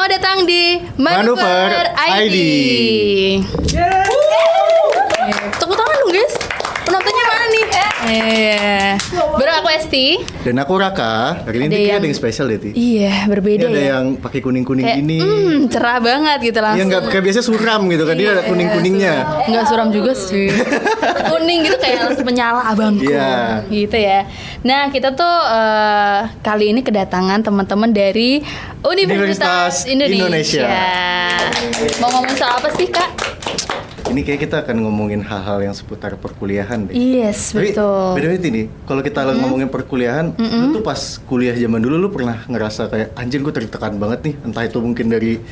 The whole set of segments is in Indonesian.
Selamat datang di Manuver ID. Tepuk tangan dong guys. Penontonnya mana nih? Baru aku Esti. Dan aku Raka. Hari ini ada yang spesial deh, Ti. Iya, berbeda ini ada ya. yang pakai kuning-kuning Kayak, gini. cerah banget gitu langsung. Iya, nggak kayak biasa suram gitu kan. Dia ada kuning-kuningnya. Nggak suram juga sih. Kuning gitu kayak langsung menyala abangku. Iya. Gitu ya. Nah, kita tuh kali ini kedatangan teman-teman dari Universitas Indonesia. Mau ngomong soal apa sih, Kak? Ini kayak kita akan ngomongin hal-hal yang seputar perkuliahan deh. Yes, Tapi, betul. by the way, Tini, kalau kita ngomongin perkuliahan, lu tuh pas kuliah zaman dulu lu pernah ngerasa kayak anjir gue tertekan banget nih, entah itu mungkin dari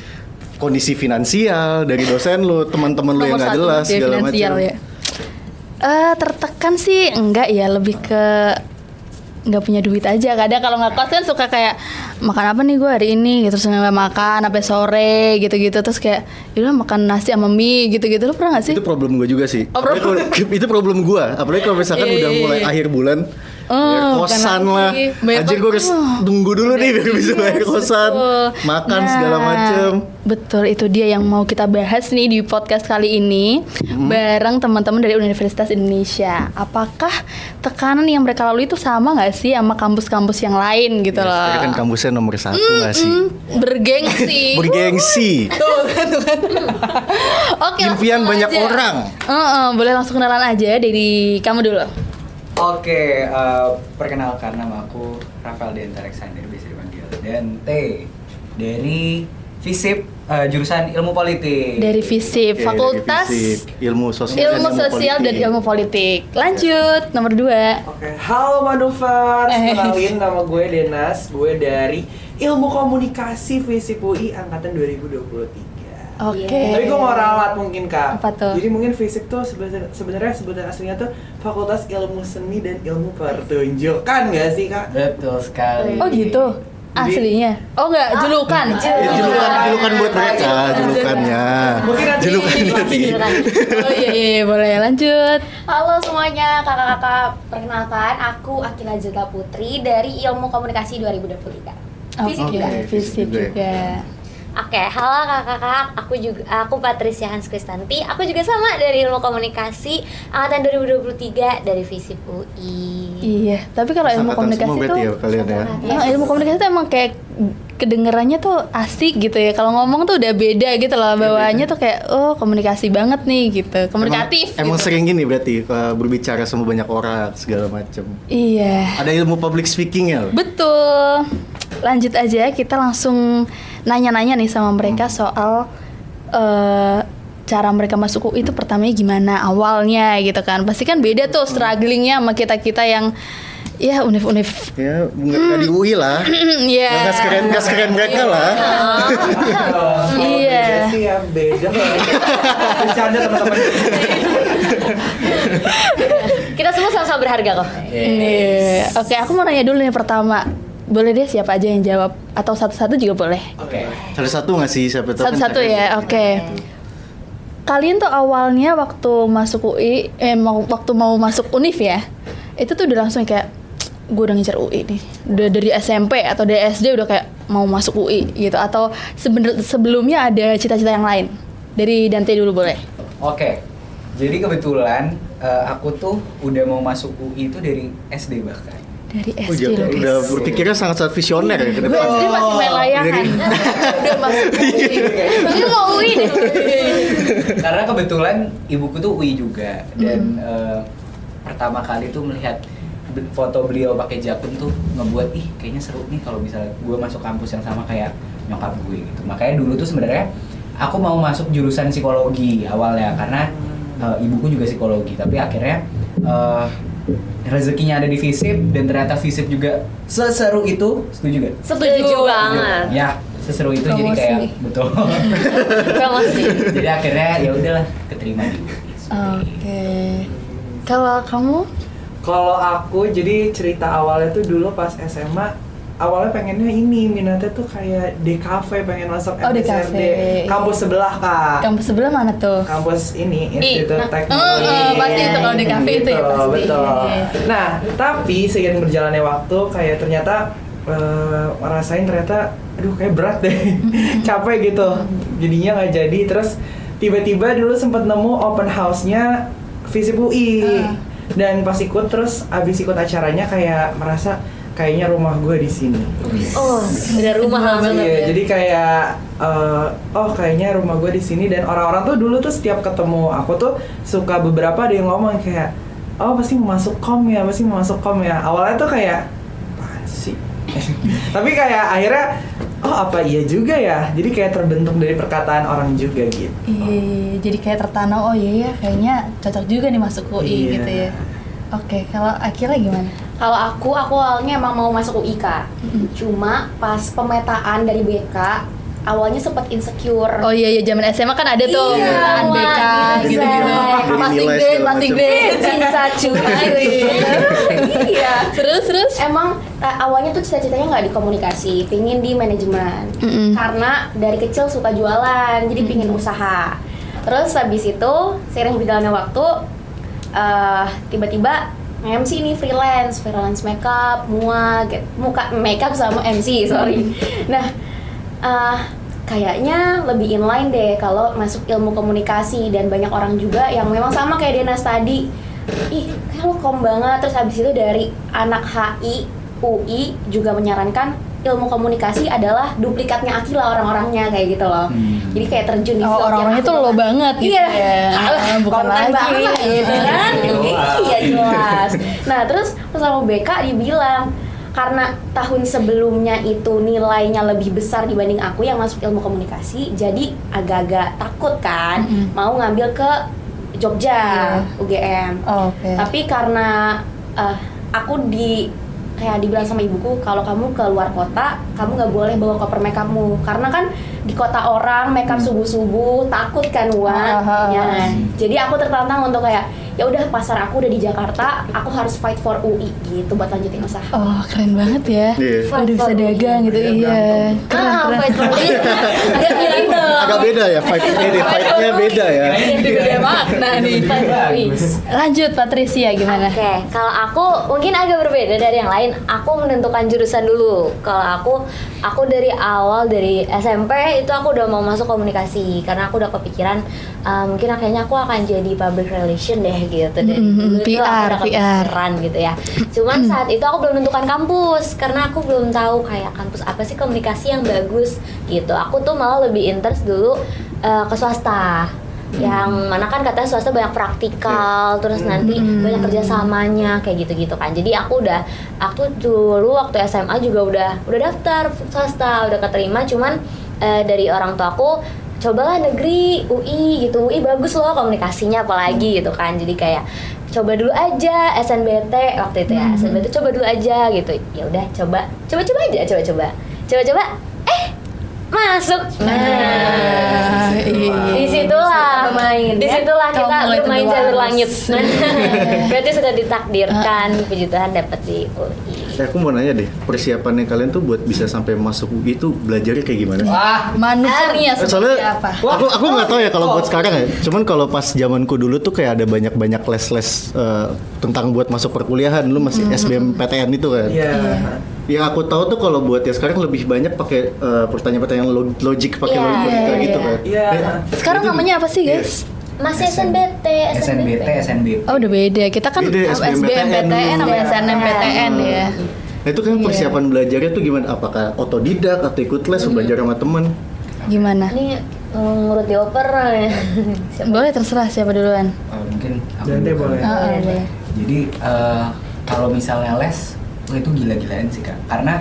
kondisi finansial, dari dosen lu, teman-teman lu yang Nomor nggak satu, jelas dia segala finansial macam. ya. Tertekan sih enggak ya, lebih ke nggak punya duit aja. Kadang kalau nggak kos kan suka kayak makan apa nih gue hari ini gitu, terus nggak makan sampai sore gitu-gitu, terus kayak yaudah makan nasi sama mie gitu-gitu. Lu pernah nggak sih? Itu problem gue juga sih. Oh, Itu problem gue. Apalagi kalau misalkan udah mulai akhir bulan, bayar kosan lah. Anjir gue harus tunggu dulu nih biar bisa bayar kosan, makan segala macem. Betul, itu dia yang mau kita bahas nih di podcast kali ini bareng teman-teman dari Universitas Indonesia. Apakah tekanan yang mereka lalui itu sama nggak sih sama kampus-kampus yang lain gitu loh? Sekarang kan kampusnya nomor 1 nggak sih? Bergengsi. Bergengsi. Tuh kan. Oke, Impian langsung banyak aja. orang. Boleh langsung kenalan aja dari kamu dulu. Oke, perkenalkan nama aku Rafael Denta Alexander, bisa dipanggil Dente, dari FISIP, jurusan Ilmu Politik. Dari FISIP, Oke, Fakultas dari FISIP, Ilmu Sosial, Ilmu Sosial dan Ilmu Politik. Lanjut, nomor 2. Oke, halo Manuver, kenalin nama gue Denas, gue dari Ilmu Komunikasi FISIP UI angkatan 2023. Oke. Tapi gue mau ralat mungkin Kak. Apa tuh? Jadi mungkin FISIP tuh sebenarnya sebutan aslinya tuh Fakultas Ilmu Seni dan Ilmu Pertunjukan nggak sih Kak? Betul sekali. Oh gitu. Aslinya. Oh enggak, julukan. Ya, julukan buat mereka, julukannya. Mungkin nanti Julukannya. Ti. Oh iya, boleh lanjut. Halo semuanya, kakak-kakak, perkenalkan aku Akila Jeta Putri dari Ilmu Komunikasi 2023. Fisik juga. FISIP juga ya. juga. Oke, halo kakak-kakak, aku Patricia Hans Kristanti. Aku juga sama dari Ilmu Komunikasi angkatan 2023 dari Fisip UI. Iya, tapi kalau ilmu Angkatan komunikasi semua tuh berarti ya kalian ya. ilmu komunikasi tuh emang kayak kedengerannya tuh asik gitu ya. Kalau ngomong tuh udah beda gitu loh, bawaannya tuh kayak komunikasi banget nih gitu. Komunikatif. Emang gitu. sering gini berarti berbicara sama banyak orang segala macam. Iya. Ada ilmu public speaking ya? Betul. Lanjut aja, kita langsung nanya-nanya nih sama mereka soal cara mereka masuk UI itu pertamanya gimana awalnya gitu kan. Pasti kan beda tuh strugglingnya sama kita-kita yang ya univ-univ. Ya, nggak di UI lah. Iya. Nggak sekeren mereka lah. Iya. Beda sih ya, beda. Bercanda teman-teman. Kita semua sama-sama berharga kok. Iya. Oke, aku mau nanya dulu nih pertama. Boleh deh siapa aja yang jawab atau satu-satu juga boleh. Oke. Satu-satu nggak sih siapa tahu kan Satu-satu ya. Oke. Kalian tuh awalnya waktu masuk UI, waktu mau masuk univ ya, itu tuh udah langsung kayak gue udah ngincer UI nih. Udah dari SMP atau dari SD udah kayak mau masuk UI gitu, atau sebelumnya ada cita-cita yang lain? Dari Dante dulu boleh. Oke, jadi kebetulan aku tuh udah mau masuk UI itu dari SD bahkan. Dari Oh, SD loh guys. udah berpikirnya sangat visioner ya ke Gue depan. SD masih main layangan. Udah masuk UI. Ini mau UI deh. Karena kebetulan ibuku tuh UI juga dan pertama kali tuh melihat foto beliau pakai jakun tuh ngebuat kayaknya seru nih kalau misalnya gue masuk kampus yang sama kayak nyokap gue gitu. Makanya dulu tuh sebenarnya aku mau masuk jurusan psikologi awalnya karena ibuku juga psikologi, tapi akhirnya rezekinya ada di FISIP dan ternyata FISIP juga seseru itu. Setuju gak? Setuju banget. Ya, seseru itu Promosi. jadi kayak betul. Promosi. Jadi akhirnya ya udahlah keterima di UI. Oke. Kalau kamu? Kalau aku jadi cerita awalnya tuh dulu pas SMA, awalnya pengennya ini, minatnya tuh kayak DKV, pengen masuk Oh, MSRD. DKV. Kampus sebelah Kak. Kampus sebelah mana tuh? Kampus ini, Institut Teknologi. Pasti itu kalau di kafe itu ya pasti. Betul. Nah, tapi seiring berjalannya waktu kayak ternyata ngerasain ternyata aduh kayak berat deh, capek gitu, jadinya nggak jadi. Terus tiba-tiba dulu sempat nemu open house-nya FISIP UI dan pas ikut, terus abis ikut acaranya kayak merasa kayaknya rumah gue di sini. Oh, udah rumah banget Iya, ya. jadi kayak oh kayaknya rumah gue di sini. Dan orang-orang tuh dulu tuh setiap ketemu aku tuh suka beberapa ada yang ngomong kayak oh pasti mau masuk kom ya, pasti mau masuk kom ya. Awalnya tuh kayak apaan sih? Tapi kayak akhirnya oh apa iya juga ya. Jadi kayak terbentuk dari perkataan orang juga gitu. Iya, jadi kayak tertanam, oh iya ya kayaknya cocok juga nih masuk UI Iya. gitu ya. Oke, kalau Akila gimana? Kalau aku awalnya emang mau masuk UI Kak. Cuma pas pemetaan dari BK, awalnya sempat insecure. Oh iya, zaman SMA kan ada tuh Iya, pemetaan BK wah, gitu-gitu. Dari Passing nilai grade, segala passing macam. grade. Cinta curi. Iya. Terus? Emang awalnya tuh cita-citanya nggak di komunikasi, pingin di manajemen. Mm-mm. Karena dari kecil suka jualan, jadi pingin usaha. Terus habis itu seiring berjalannya waktu, tiba-tiba MC nih freelance makeup, muka makeup sama MC, sorry. Nah, kayaknya lebih inline deh kalau masuk ilmu komunikasi, dan banyak orang juga yang memang sama kayak Denas tadi. Ih, kayak lo kom banget. Terus habis itu dari anak HI, UI juga menyarankan ilmu komunikasi adalah duplikatnya Akila orang-orangnya kayak gitu loh. Jadi kayak terjun di Oh, field yang orang-orangnya aku tuh lo banget. banget gitu Iya. ya. Bukan Konten lagi. banget gitu kan. Iya jelas. Nah, terus sama BK dibilang karena tahun sebelumnya itu nilainya lebih besar dibanding aku yang masuk ilmu komunikasi, jadi agak-agak takut kan mau ngambil ke Jogja, UGM. Oh, oke. Tapi karena aku kayak dibilang sama ibuku, kalau kamu ke luar kota, kamu nggak boleh bawa koper makeupmu, karena kan di kota orang makeup subuh-subuh takut kan uangnya. Jadi aku tertantang untuk kayak ya udah, pasar aku udah di Jakarta, aku harus fight for UI gitu buat lanjutin usaha. Oh, keren banget ya. Iya. Udah bisa dagang gitu, iya. Keren. Fight for it. Agak gitu. Agak beda ya, fight-nya beda ya. Beda makna nih. Lanjut Patricia gimana? Oke, kalau aku mungkin agak berbeda dari yang lain. Aku menentukan jurusan dulu. Kalau aku dari awal dari SMP itu aku udah mau masuk komunikasi karena aku udah kepikiran mungkin kayaknya aku akan jadi public relation deh gitu. Dan dulu tuh aku PR, udah kepikiran gitu ya. Cuman saat itu aku belum menentukan kampus karena aku belum tahu kayak kampus apa sih komunikasi yang bagus gitu. Aku tuh malah lebih interest dulu ke swasta. Yang mana kan katanya swasta banyak praktikal, terus nanti banyak kerjasamanya kayak gitu-gitu kan. Jadi aku dulu waktu SMA juga udah daftar swasta, udah keterima, cuman dari orang tua aku cobalah negeri, UI gitu. UI bagus loh komunikasinya apalagi gitu kan. Jadi kayak coba dulu aja SNBT waktu itu ya. SNBT coba dulu aja gitu. Ya udah coba aja. Masuk. Nah, iya. Disitulah kita Kamu mulai bermain terluas. jalur langit. Berarti sudah ditakdirkan puji Tuhan dapat di UI. Aku mau nanya deh, persiapannya kalian tuh buat bisa sampai masuk UI tuh belajarnya kayak gimana sih? Wah, Manuvernya seperti Soalnya apa? aku nggak tahu ya kalau buat sekarang ya. Cuman kalau pas zamanku dulu tuh kayak ada banyak les-les tentang buat masuk perkuliahan. Lu masih SBMPTN itu kan. Iya. Yang aku tahu tuh kalau buat ya sekarang lebih banyak pakai pertanyaan-pertanyaan logik pakai Iya, logika iya, gitu iya. kan. Iya. Sekarang Itu- namanya apa sih Iya. guys? Masih SNBT. SNBT. Oh udah beda, kita kan Beda, SBMPTN sama SNMPTN ya. Nah itu kan persiapan belajarnya tuh gimana? Apakah otodidak atau ikut les belajar sama temen? Gimana? Ini ngurut dioper ya. Boleh terserah siapa duluan. mungkin aku Nanti dulu boleh. kali. Oh, boleh. Jadi kalau misalnya les, itu gila-gilaan sih Kak. Karena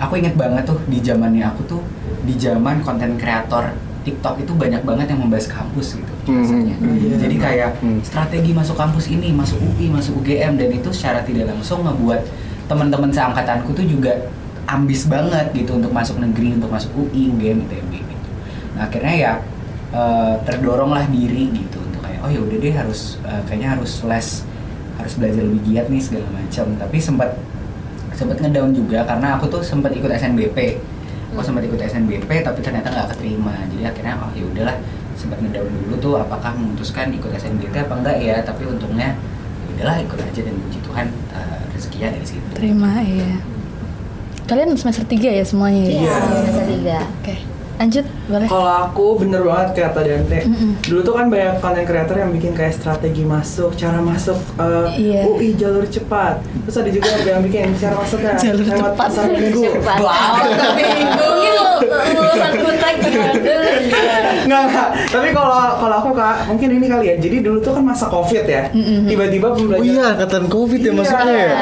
aku inget banget tuh di zamannya aku tuh, di zaman konten kreator TikTok itu banyak banget yang membahas kampus gitu biasanya. Jadi kayak strategi masuk kampus ini, masuk UI, masuk UGM, dan itu secara tidak langsung ngebuat teman-teman seangkatanku tuh juga ambis banget gitu untuk masuk negeri, untuk masuk UI, UGM, ITB gitu. Nah akhirnya ya terdoronglah diri gitu untuk kayak oh ya udah deh kayaknya harus les, harus belajar lebih giat nih segala macam. Tapi sempat ngedown juga karena aku tuh sempat ikut SNBP. Aku sempat ikut SNBP tapi ternyata nggak keterima. Jadi akhirnya oh ya udahlah, sempat ngedown dulu tuh apakah memutuskan ikut SNBT apa enggak ya. Tapi untungnya ya udahlah ikut aja, dan puji Tuhan rezekinya dari situ. Terima ya. kalian semester 3 ya semuanya ya? Iya, semester 3. Oke, lanjut boleh. Kalau aku bener banget kayak kata Dante. Dulu tuh kan banyak content creator yang bikin kayak strategi masuk, cara masuk Iya. UI jalur cepat. Terus ada juga yang bikin cara masuknya Jalur lewat cepat. pasar minggu. Cepat. Mungkin lulusan kutek Nggak. Tapi kalau aku Kak, mungkin ini kali ya. Jadi dulu tuh kan masa Covid ya. Tiba-tiba Oh pembelajaran. iya, angkatan Covid ya masuknya ya?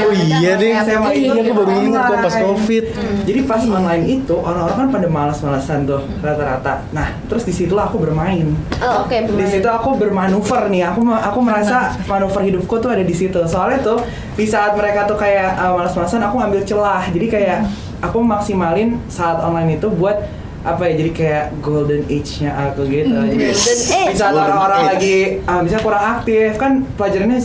Oh iya deh, SMA iya aku baru ingat kok pas online. Covid. Jadi pas online itu orang-orang kan pada malas-malasan tuh rata-rata. Nah, terus di situlah aku bermain. Oh, oke, Di situ aku bermanuver nih. Aku merasa manuver hidupku tuh ada di situ. Soalnya tuh di saat mereka tuh kayak malas-malasan, aku ngambil celah. Jadi kayak aku maksimalin saat online itu buat apa ya, jadi kayak golden age-nya aku gitu. Jadi Golden age. di saat Golden orang-orang age. lagi misalnya kurang aktif kan pelajarannya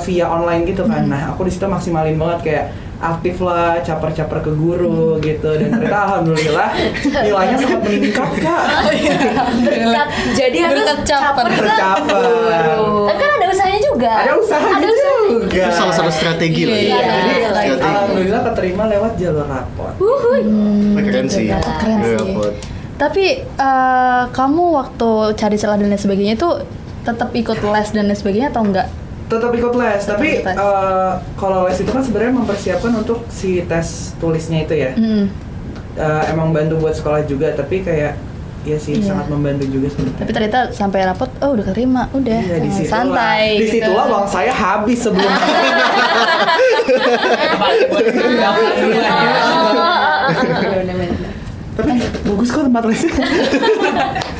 via online gitu kan. Nah, aku di situ maksimalin banget kayak aktif lah, caper-caper ke guru gitu, dan ternyata alhamdulillah nilainya sangat meningkat Kak. Berkat, jadi harus Berkat caper. caper. Tercapai. Tapi kan ada usahanya juga. Ada usaha juga. Itu salah satu strategi lah ya. Iya, Jadi Strategi. alhamdulillah keterima lewat jalur rapor. Keren sih. Keren sih. Rapot. Tapi kamu waktu cari celah dan lain sebagainya itu tetap ikut les dan lain sebagainya atau enggak? Tetap ikut les, tapi ikut les. kalau les itu kan sebenarnya mempersiapkan untuk si tes tulisnya itu ya. Emang bantu buat sekolah juga, tapi kayak ya sih Iya. sangat membantu juga sebenarnya. Tapi ternyata sampai rapot, oh udah keterima, udah Iya, di situlah. santai. Di gitu. situlah uang saya habis sebelum. Balik buat daftar dulu ya. Tapi bagus kok tempat lesnya.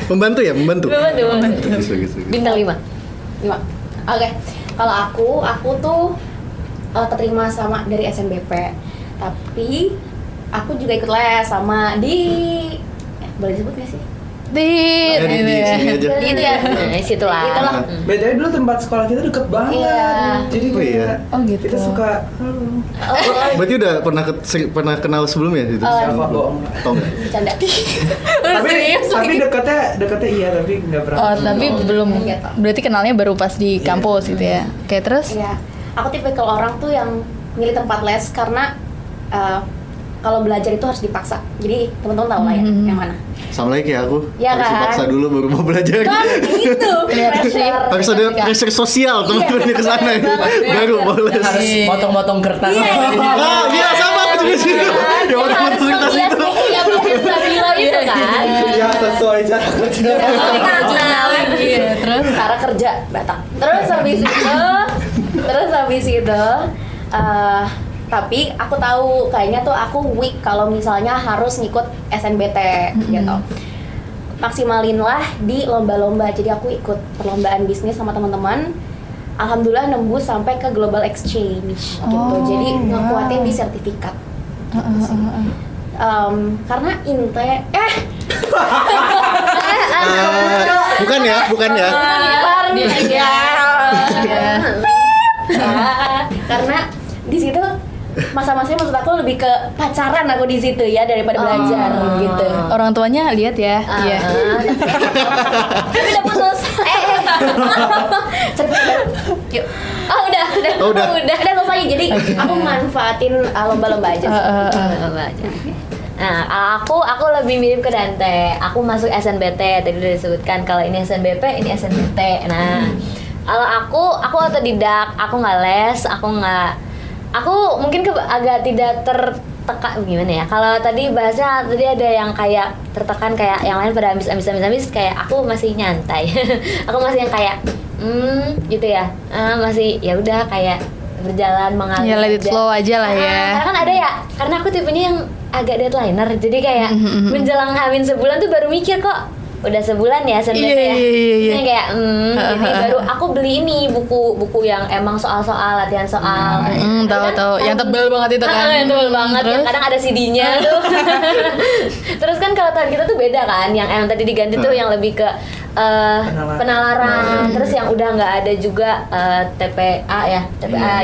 Membantu ya, membantu. Membantu. Bagus, bagus, bagus. Bintang 5. Oke, kalau aku tuh keterima sama dari SNBP, tapi aku juga ikut les sama di boleh disebut nggak sih? Jadi di sini aja. Gitu ya. Nah, situlah. Itulah. BTW dulu tempat sekolah kita deket banget. Iya. Jadi Oh iya. kayak Oh gitu. kita suka halo. Berarti udah pernah kenal sebelumnya itu? Siapa bohong. Oh enggak. Bercanda. Tapi deketnya iya, tapi nggak pernah. Oh, tapi belum. Gitu. Berarti kenalnya baru pas di kampus gitu ya. Oke, terus? Iya, aku tipikal orang tuh yang milih tempat les karena kalau belajar itu harus dipaksa. Jadi teman-teman tahu lah ya yang mana. Sama lagi kayak aku. Ya Harus kan? dipaksa dulu baru mau belajar. Kan gitu. Kelihatan sih. pressure. Harus ada pressure sosial teman-temannya ke sana itu. Baru boleh. Harus motong-motong kertas. Ah, iya sama aku juga sih. Ya orang Harus kertas melihat itu. buku yang Profesor Nabila itu kan. Ya sesuai cara kerja. Iya, terus? Cara kerja Batak. Terus habis itu tapi aku tahu kayaknya tuh aku weak kalau misalnya harus ngikut SNBT gitu. Maksimalin lah di lomba-lomba. Jadi aku ikut perlombaan bisnis sama teman-teman. Alhamdulillah nembus sampai ke global exchange gitu. Oh, Jadi ngekuatin wow. di sertifikat. Karena inte Bukan ya. Karena di situ masa-masanya maksud aku lebih ke pacaran aku di situ ya daripada belajar gitu. Orang tuanya lihat ya. Iya. Tapi udah putus. Cerita baru. Yuk. Udah selesai. Jadi aku manfaatin lomba-lomba aja. Lomba aja. Nah, aku lebih mirip ke Dante. Aku masuk SNBT, tadi udah disebutkan kalau ini SNBP, ini SNBT. Nah, kalau aku otodidak, aku nggak les, aku mungkin agak tidak tertekan gimana ya. Kalau tadi bahasnya tadi ada yang kayak tertekan kayak yang lain pada ambis kayak aku masih nyantai. Aku masih yang kayak gitu ya. Masih ya udah kayak berjalan mengalir. Ya let it aja. flow aja lah ya. Karena kan ada ya, karena aku tipenya yang agak deadlineer, jadi kayak menjelang Hamin sebulan tuh baru mikir kok udah sebulan ya SNBT ya. Iya. Yang kayak jadi baru aku beli ini buku yang emang soal-soal latihan soal. Tahu. Yang tebel banget itu kan. Yang tebel banget, yang Terus? kadang ada CD-nya tuh. Terus kan kalau tahun kita tuh beda kan, yang tadi diganti tuh yang lebih ke penalaran. Terus yang udah nggak ada juga TPA ya, TPA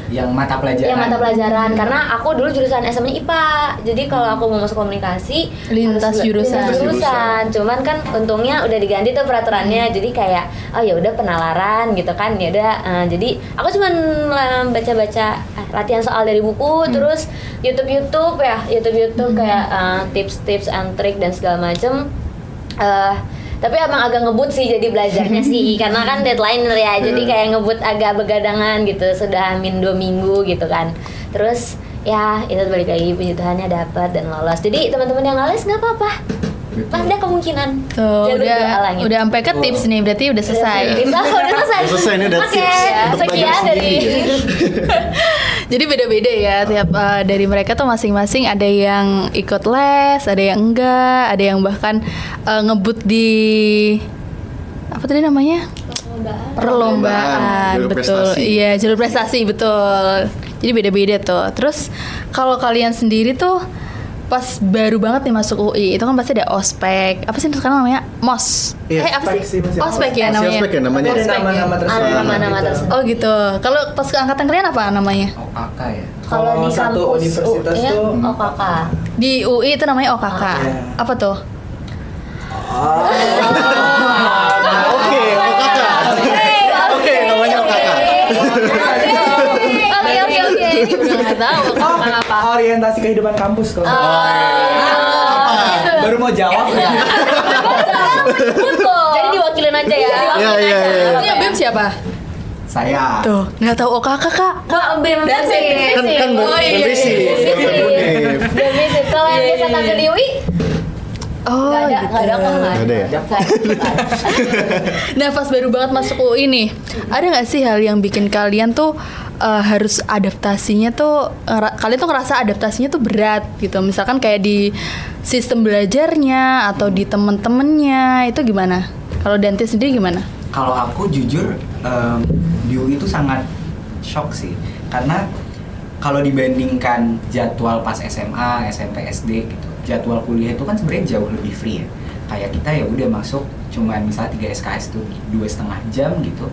yang mata pelajaran. yang mata pelajaran. Karena aku dulu jurusan SMA IPA, jadi kalau aku mau masuk komunikasi Lintas harus jurusan. lintas jurusan. Cuman kan untungnya udah diganti tuh peraturannya, jadi kayak oh ya udah penalaran gitu kan, ya udah. Jadi aku cuman baca-baca latihan soal dari buku, terus YouTube kayak tips-tips and trik dan segala macem. Tapi emang agak ngebut sih jadi belajarnya sih karena kan deadline ya, jadi kayak ngebut agak begadangan gitu, sudah Hamin 2 minggu gitu kan. Terus ya itu balik lagi, puji Tuhannya dapat dan lolos. Jadi teman-teman yang lolos nggak apa-apa, ada kemungkinan. Tuh, Jalur udah doa langit. udah sampai ke tips nih, berarti udah selesai. Udah selesai. Udah selesai, ini udah Oke, tips untuk sekian belajar dari sendiri. Jadi beda-beda ya tiap dari mereka tuh masing-masing, ada yang ikut les, ada yang enggak, ada yang bahkan ngebut di apa tadi namanya? Perlombaan, Jalur betul. prestasi. Iya, jalur prestasi, betul. Jadi beda-beda tuh. Terus kalau kalian sendiri tuh pas baru banget nih masuk UI, itu kan pasti ada ospek. Apa sih sekarang namanya? MOS. Iya, Apa ospek sih? sih, masih Ospek ya Masih namanya. ospek ya namanya? Ada Ospek ya? nama-nama tersebut. Ada nama-nama Gitu. tersebut. Oh gitu. Kalau pas ke angkatan kalian apa namanya? OKK ya. Kalau di satu kampus universitas UI-nya, tuh OKK. Di UI itu namanya OKK. Iya. Apa tuh? Oke, Oke, namanya OKK. Oke. Udah nggak tahu OKK apa. Orientasi kehidupan kampus kalau Baru mau jawab ya. Betul. Jadi diwakilin aja ya. Iya, iya, iya. Itu yang BEM siapa? Saya. Tuh, nggak tahu OKK Kak. Kok BEM sih? Kan Oh, iya, besi. iya. BEM sih. Kalau yang biasa tampil di UI Oh, nggak ada, gitu. nggak ada kok nggak Nggak ada ya? Nah, pas baru banget masuk UI nih, ada nggak sih hal yang bikin kalian tuh harus adaptasinya tuh, kalian tuh ngerasa adaptasinya tuh berat gitu? Misalkan kayak di sistem belajarnya atau di temen-temennya, itu gimana? Kalau Dante sendiri gimana? Kalau aku jujur di UI itu sangat shock sih, karena kalau dibandingkan jadwal pas SMA, SMP, SD gitu, jadwal kuliah itu kan sebenarnya jauh lebih free ya. Kayak kita ya udah masuk cuman misalnya 3 SKS tuh 2,5 jam gitu,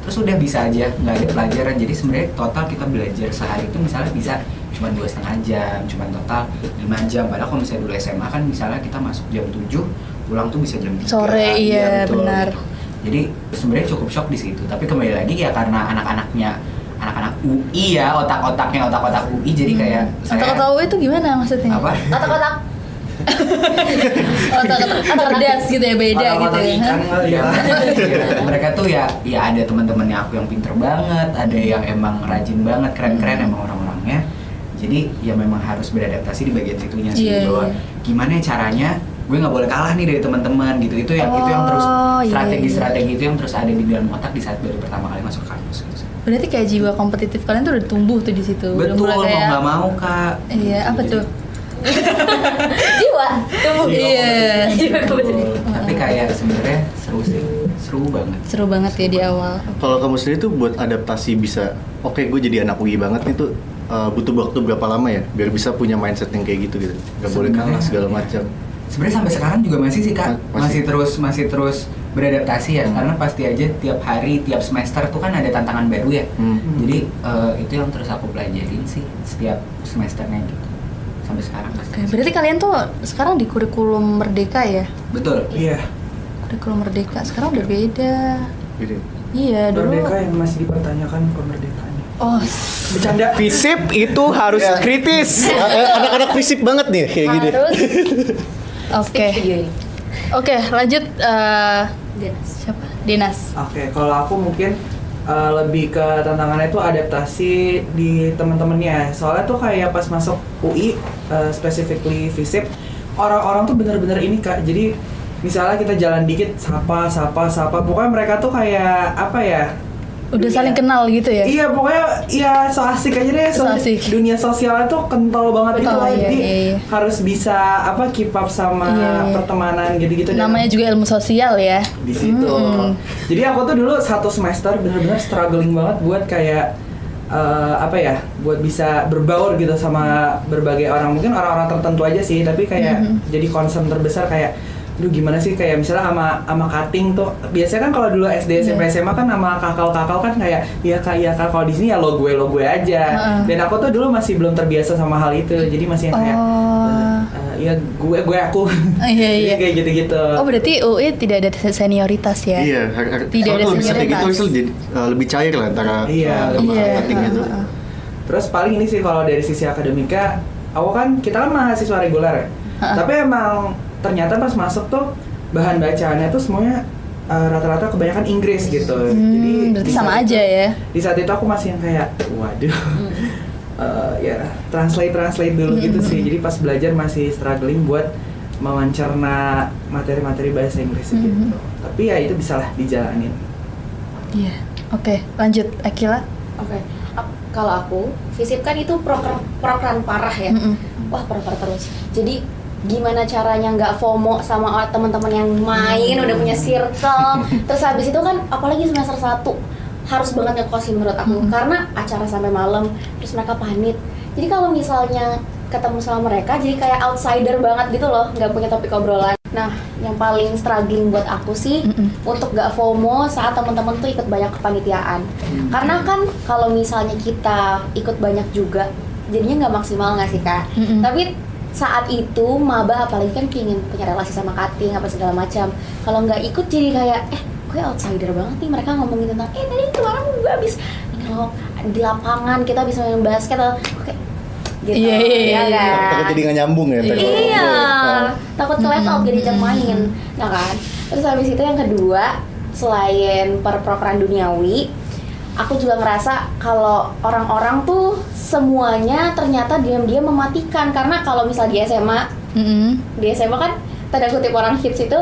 terus udah bisa aja nggak ada pelajaran. Jadi sebenarnya total kita belajar sehari itu misalnya bisa cuman 2,5 jam, cuman total 5 jam. Padahal kalau misalnya dulu SMA kan misalnya kita masuk jam 7, pulang tuh bisa jam 3. Sore, iya, betul, benar. gitu. Jadi sebenarnya cukup shock di situ. Tapi kembali lagi ya karena anak-anak UI ya, otak-otak UI, jadi kayak Otak-otak UI itu gimana maksudnya? apa? Otak-otak Otak-otak cerdas gitu ya, beda gitu Otak-otak ya. ikan kali ya. Iya, mereka tuh ya ada teman-temannya aku yang pinter banget, ada yang emang rajin banget, keren-keren emang orang-orangnya. Jadi ya memang harus beradaptasi di bagian situnya sih, Iya, bahwa iya. gimana caranya gue nggak boleh kalah nih dari teman-teman gitu. Itu yang terus Oh, iya, strategi itu yang terus ada di dalam otak di saat baru pertama kali masuk kampus gitu. Berarti kayak jiwa kompetitif kalian tuh udah tumbuh tuh di situ. Udah Betul, mulai mau kayak- nggak mau kak. Iya, apa Jadi- tuh? jiwa. Iya. Betul. Tapi kayak sebenarnya seru banget. Seru banget ya di awal. Kalau kamu sendiri tuh buat adaptasi bisa, oke gue jadi anak UI banget nih tuh butuh waktu berapa lama ya biar bisa punya mindset yang kayak gitu. Gak boleh kalah segala macam. Sebenarnya sampai sekarang juga masih sih kak, Masih. masih terus beradaptasi ya, karena pasti aja tiap hari, tiap semester tuh kan ada tantangan baru ya. Jadi itu yang terus aku pelajarin sih setiap semesternya gitu sampai sekarang. Oke, berarti kalian tuh sekarang di kurikulum Merdeka ya? Betul. Iya. Kurikulum Merdeka sekarang udah beda. Gitu. Iya, dulu. Merdeka yang masih dipertanyakan kemerdekaannya. Oh, Bercanda. Fisip itu harus Ya. kritis. Anak-anak fisip banget nih kayak gini. Harus oke. Oke, lanjut siapa? Dinas. Oke, kalau aku mungkin lebih ke tantangannya itu adaptasi di teman-temannya. Soalnya tuh kayak pas masuk UI, specifically FISIP, orang-orang tuh bener-bener ini kak. Jadi misalnya kita jalan dikit, sapa. Pokoknya mereka tuh kayak apa ya? Udah saling kenal gitu ya? Iya, pokoknya ya so asik aja deh. So asik. Dunia sosialnya tuh kental banget gitu Oh, loh. iya, Jadi iya. harus bisa apa keep up sama Iya. pertemanan gitu-gitu. Dan Namanya juga ilmu sosial ya. di situ. Jadi aku tuh dulu 1 semester bener-bener struggling banget buat kayak buat bisa berbaur gitu sama berbagai orang. Mungkin orang-orang tertentu aja sih, tapi kayak jadi concern terbesar kayak duh gimana sih kayak misalnya sama cutting tuh biasanya kan kalau dulu SD SMP SMA kan sama kakak kan kayak iya kak kalau di sini ya lo gue aja. Dan aku tuh dulu masih belum terbiasa sama hal itu, jadi masih yang kayak ya gue aku. Iya, Jadi iya. kayak gitu-gitu. Oh, berarti UI tidak ada senioritas ya? Iya, Tidak ada kalau bisa kayak gitu senioritas. harusnya jadi lebih cair lah antara Iya, lembaga iya. cutting itu. Terus paling ini sih kalau dari sisi akademika, kita kan mahasiswa reguler ya. Tapi emang ternyata pas masuk tuh bahan bacaannya tuh semuanya rata-rata kebanyakan Inggris gitu. Jadi berarti sama aja ya. Di saat itu aku masih yang kayak waduh. Ya translate dulu gitu sih. Jadi pas belajar masih struggling buat mewancarna materi-materi bahasa Inggris gitu. Tapi ya itu bisalah dijalanin. Iya. Oke, lanjut Akila. Oke. Kalau aku, FISIP kan itu program parah ya. Wah, parah terus. Jadi gimana caranya nggak FOMO sama teman-teman yang main, udah punya circle. Terus habis itu kan apalagi semester 1 harus banget ngekos menurut aku karena acara sampai malam, terus mereka panik. Jadi kalau misalnya ketemu sama mereka jadi kayak outsider banget gitu loh, nggak punya topik obrolan. Nah, yang paling struggling buat aku sih untuk gak FOMO saat teman-teman tuh ikut banyak kepanitiaan. Karena kan kalau misalnya kita ikut banyak juga, jadinya nggak maksimal nggak sih Kak? Tapi saat itu maba apalagi kan pingin punya relasi sama cutting apa segala macam. Kalau nggak ikut jadi kayak gue outsider banget nih, mereka ngomongin tentang tadi kemarin gue habis ini loh di lapangan kita bisa main basket atau kayak gitu. Iya. Takut jadi nggak nyambung ya. Iya, takut ke level jadi jam main, nah kan. Terus habis itu yang kedua, selain perprokeran duniawi, aku juga ngerasa kalau orang-orang tuh semuanya ternyata diam-diam mematikan. Karena kalau misal di SMA, di SMA kan tanda kutip orang hits itu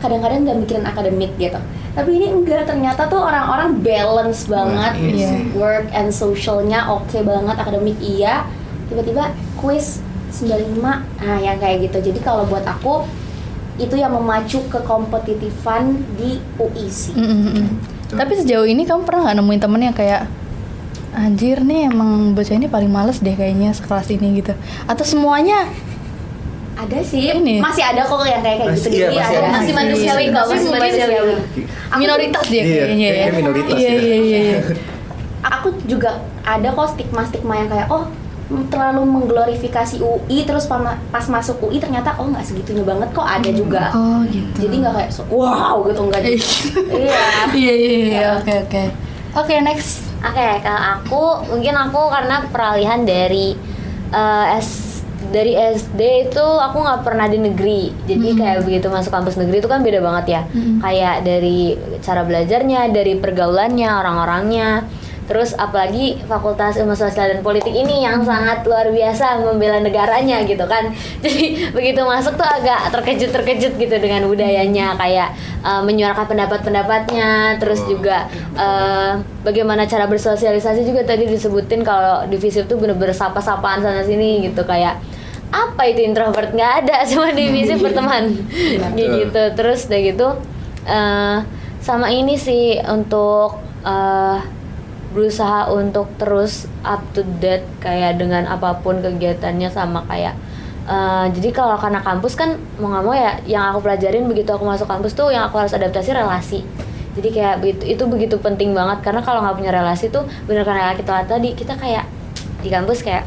kadang-kadang nggak mikirin akademik gitu. Tapi ini enggak, ternyata tuh orang-orang balance banget, work and socialnya oke banget, akademik iya, tiba-tiba quiz 95, nah yang kayak gitu. Jadi kalau buat aku itu yang memacu ke kompetitifan di UI sih. Tapi sejauh ini kamu pernah nggak nemuin temen yang kayak anjir nih emang baca ini paling males deh kayaknya sekelas ini gitu? Atau semuanya? Ada sih, Ini. masih ada kok yang kayak gitu. Iya, Jadi masih ada, ada. masih manusiawi kok, masih manusiawi. Minoritas dia Iya, kayaknya ya. kayaknya minoritas Iya, ya. iya. Aku juga ada kok stigma-stigma yang kayak terlalu mengglorifikasi UI, terus pas masuk UI ternyata nggak segitunya banget kok, ada juga. Oh gitu. Jadi nggak kayak wow gitu, enggak gitu. Iya. Iya. Oke, next. Oke, kalau aku mungkin karena peralihan dari dari SD itu aku nggak pernah di negeri, jadi kayak begitu masuk kampus negeri itu kan beda banget ya, kayak dari cara belajarnya, dari pergaulannya, orang-orangnya, terus apalagi Fakultas Ilmu Sosial dan Politik ini yang sangat luar biasa membela negaranya gitu kan, jadi begitu masuk tuh agak terkejut gitu dengan budayanya, kayak menyuarakan pendapat-pendapatnya, terus juga bagaimana cara bersosialisasi juga tadi disebutin kalau di FISIP tuh bener-bener sapa-sapaan sana sini gitu, kayak apa itu introvert, nggak ada, cuma di FISIP berteman gitu. Terus udah gitu sama ini sih untuk berusaha untuk terus up to date kayak dengan apapun kegiatannya, sama kayak jadi kalau karena kampus kan mau nggak mau ya yang aku pelajarin begitu aku masuk kampus tuh yang aku harus adaptasi relasi. Jadi kayak itu begitu penting banget, karena kalau nggak punya relasi tuh bener karena kita tadi kita kayak di kampus kayak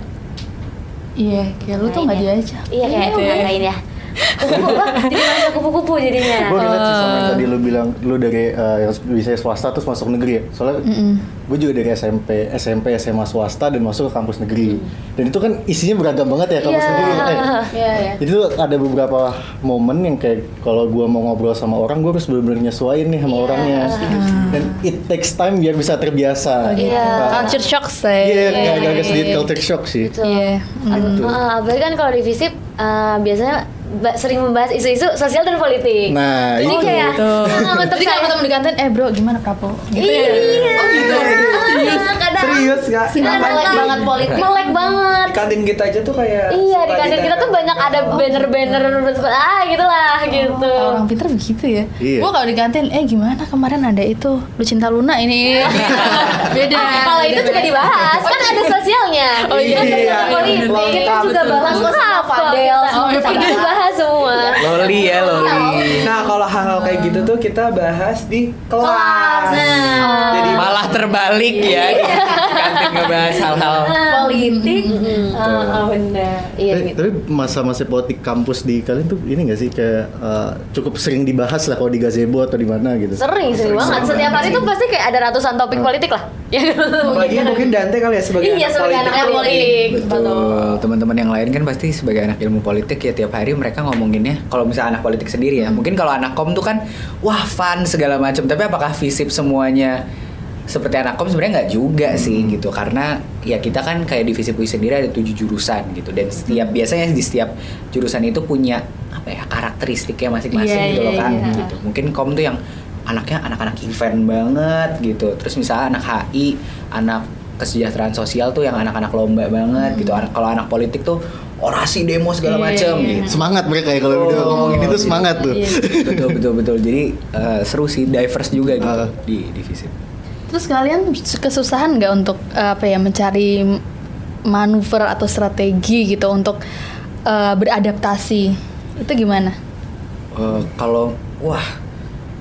Iya, kayak lu tuh nggak diajak. iya kayak ngatain ya kupu-kupu, jadi masuk kupu-kupu jadinya. Gue relate sih sama yang tadi lu bilang, lu dari yang bisa swasta terus masuk negeri ya. Soalnya gue juga dari SMP, SMA swasta dan masuk ke kampus negeri. Dan itu kan isinya beragam banget ya kampus negeri. Iya. Jadi tuh ada beberapa momen yang kayak kalau gue mau ngobrol sama orang, gue harus benar-benar nyesuaiin nih sama orangnya. Dan it takes time biar bisa terbiasa. Culture shock saya. Iya, agak sedikit culture shock sih. Iya. Apalagi kan kalau di FISIP biasanya sering membahas isu-isu sosial dan politik. Nah, jadi itu. kayak Jadi kalau ketemu di kantin, bro gimana Prabowo? Gitu iya. ya. Oh gitu. Kadang Serius Kak? Melek banget politik. melek banget. Di kantin kita aja tuh kayak Iya, di suka kantin kita tuh banyak ada banner-banner gitulah gitu. Kalau orang pintar begitu ya. Iya. Gua kalau di kantin, gimana kemarin ada itu, lu cinta Luna ini. Beda. Kalau itu juga dibahas, kan ada sosialnya. Oh iya. Sosial Iya, politik. iya. Kita juga Betul, bahas betul. kok Fadel, kita bahas semua. Loli ya, Loli. Nah kalau hal-hal kayak gitu tuh kita bahas di kelas. Nah. Jadi Malah terbalik ya, di kantin ngebahas hal-hal politik. Benar. Iya gitu. Tapi masa-masa politik kampus di kalian tuh ini nggak sih kayak cukup sering dibahas lah kalau di gazebo atau di mana gitu? Sering banget. Setiap hari tuh pasti kayak ada ratusan topik politik lah. Ya. Apalagi mungkin Dante kali ya sebagai Iya, anak sebagai politik. anak politik. Betul. Teman-teman yang lain kan pasti sebagai anak ilmu politik ya tiap hari mereka ngomonginnya. Kalau misalnya anak politik sendiri ya, mungkin kalau anak kom tuh kan wah fun segala macam. Tapi apakah FISIP semuanya seperti anak kom? Sebenarnya nggak juga sih gitu. Karena ya kita kan kayak di FISIP UI sendiri ada 7 jurusan gitu. Dan biasanya di setiap jurusan itu punya apa ya karakteristiknya masing-masing gitu loh kan. Gitu. Mungkin kom tuh yang anaknya anak-anak event banget gitu. Terus misalnya anak HI, anak kesejahteraan sosial tuh yang anak-anak lomba banget gitu. Kalau anak politik tuh orasi demo segala macam gitu. Semangat mereka ya kalau udah ngomongin itu semangat tuh. Betul. Jadi seru sih, diverse juga gitu di FISIP. Terus kalian kesusahan nggak untuk mencari manuver atau strategi gitu untuk beradaptasi? Itu gimana?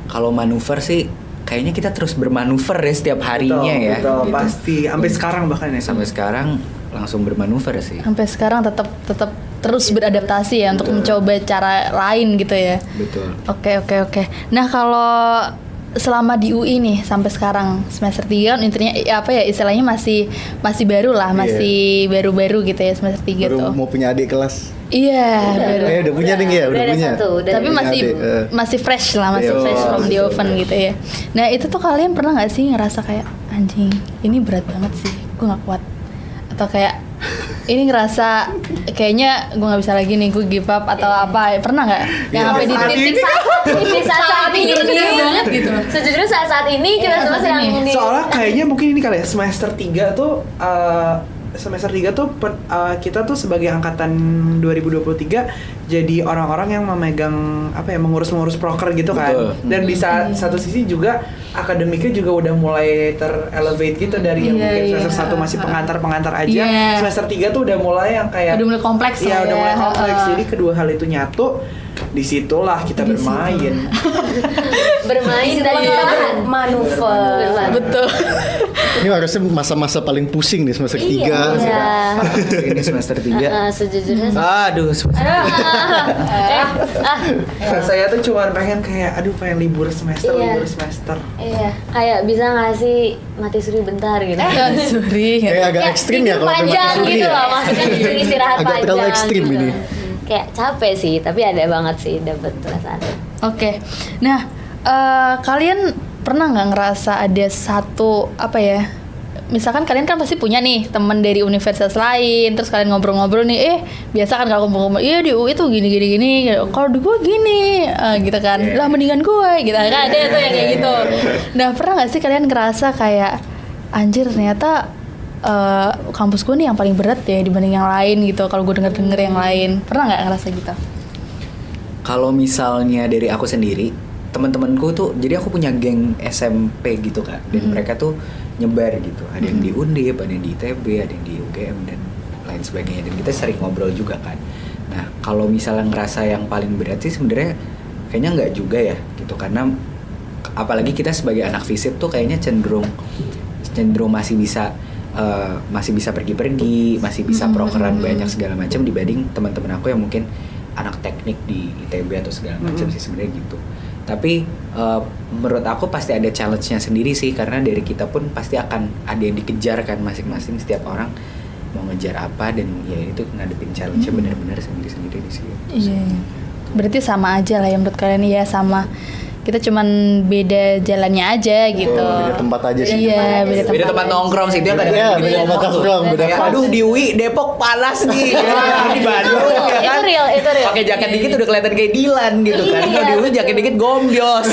Kalau manuver sih kayaknya kita terus bermanuver ya setiap harinya ya. Betul, gitu. pasti. Sampai sekarang bahkan ya. Sampai sekarang langsung bermanuver sih. Sampai sekarang tetap terus beradaptasi ya untuk mencoba cara lain gitu ya. Betul. Oke. Nah, kalau selama di UI nih sampai sekarang semester 3 kan intinya istilahnya masih baru lah, masih baru-baru gitu ya semester 3 Baru tuh. mau punya adik kelas. Iya, baru. Udah punya nih ya, udah ada punya. satu. Tapi punya masih adik, masih fresh lah, masih Iya. fresh from the oven gitu ya. Nah, itu tuh kalian pernah nggak sih ngerasa kayak anjing, ini berat banget sih, gue nggak kuat. Atau kayak ini ngerasa kayaknya gue nggak bisa lagi nih, gue give up atau apa? Pernah nggak? Yang sampai di titik saat ini banget gitu. Sejujurnya saat ini kita semua sedang di Soalnya kayaknya mungkin ini kali ya semester 3 tuh kita tuh sebagai angkatan 2023 jadi orang-orang yang memegang mengurus proker gitu kan. Betul. Dan di satu sisi juga akademiknya juga udah mulai ter-elevate gitu dari yang mungkin semester 1 masih pengantar aja. Iya. Semester 3 tuh udah mulai yang kayak Udah mulai kompleks Iya, lah udah ya. mulai kompleks. Jadi kedua hal itu nyatu, disitulah kita bermain. bermain dan manuver. Betul. Ini harusnya masa-masa paling pusing nih semester 3. Iya. Ini semester 3. Sejujurnya Aduh, Saya tuh cuma pengen kayak pengen libur semester. iya, kayak bisa nggak sih mati suri bentar gitu. Sorry. Kayak agak ekstrim ya tidur kalau panjang mati suri gitu ya. loh, maksudnya tidur istirahat Agak panjang terlalu ekstrim gitu. ini. Kayak capek sih, tapi ada banget sih dapet perasaan. Oke. Nah, kalian pernah nggak ngerasa ada satu misalkan kalian kan pasti punya nih teman dari universitas lain, terus kalian ngobrol-ngobrol nih, biasa kan kalau kumpul-kumpul, iya di UI tuh gini, kalau di gue gini, gitu kan, lah mendingan gue, gitu kan, ada tuh yang kayak gitu. Nah, pernah nggak sih kalian ngerasa kayak, anjir ternyata kampus gue nih yang paling berat ya dibanding yang lain gitu, kalau gue denger yang lain, pernah nggak ngerasa gitu? Kalau misalnya dari aku sendiri, teman-temanku tuh, jadi aku punya geng SMP gitu kan, dan mereka tuh nyebar gitu, ada yang di Undip, ada yang di ITB, ada yang di UGM dan lain sebagainya, dan kita sering ngobrol juga kan. Nah, kalau misalnya ngerasa yang paling berat sih sebenarnya kayaknya nggak juga ya gitu, karena apalagi kita sebagai anak FISIP tuh kayaknya cenderung masih bisa pergi-pergi, masih bisa prokeran banyak segala macam dibanding teman-teman aku yang mungkin anak teknik di ITB atau segala macam sih sebenarnya gitu. Tapi menurut aku pasti ada challenge-nya sendiri sih, karena dari kita pun pasti akan ada yang dikejar kan, masing-masing setiap orang mau ngejar apa, dan ya itu ngadepin challenge-nya benar-benar sendiri-sendiri di sini. Iya. Berarti sama aja lah ya menurut kalian ya, sama. Kita cuman beda jalannya aja gitu. Beda tempat aja sih. Iya, Beda tempat nongkrong sih, dia Iya, kadang-kadang beda tempat nongkrong, beda kayak, vibe. aduh di UI Depok panas nih, di Bandung ya kan. Itu real. Pakai jaket dikit udah kelihatan kayak Dilan gitu kan. Kalau di UI jaket dikit gombyos.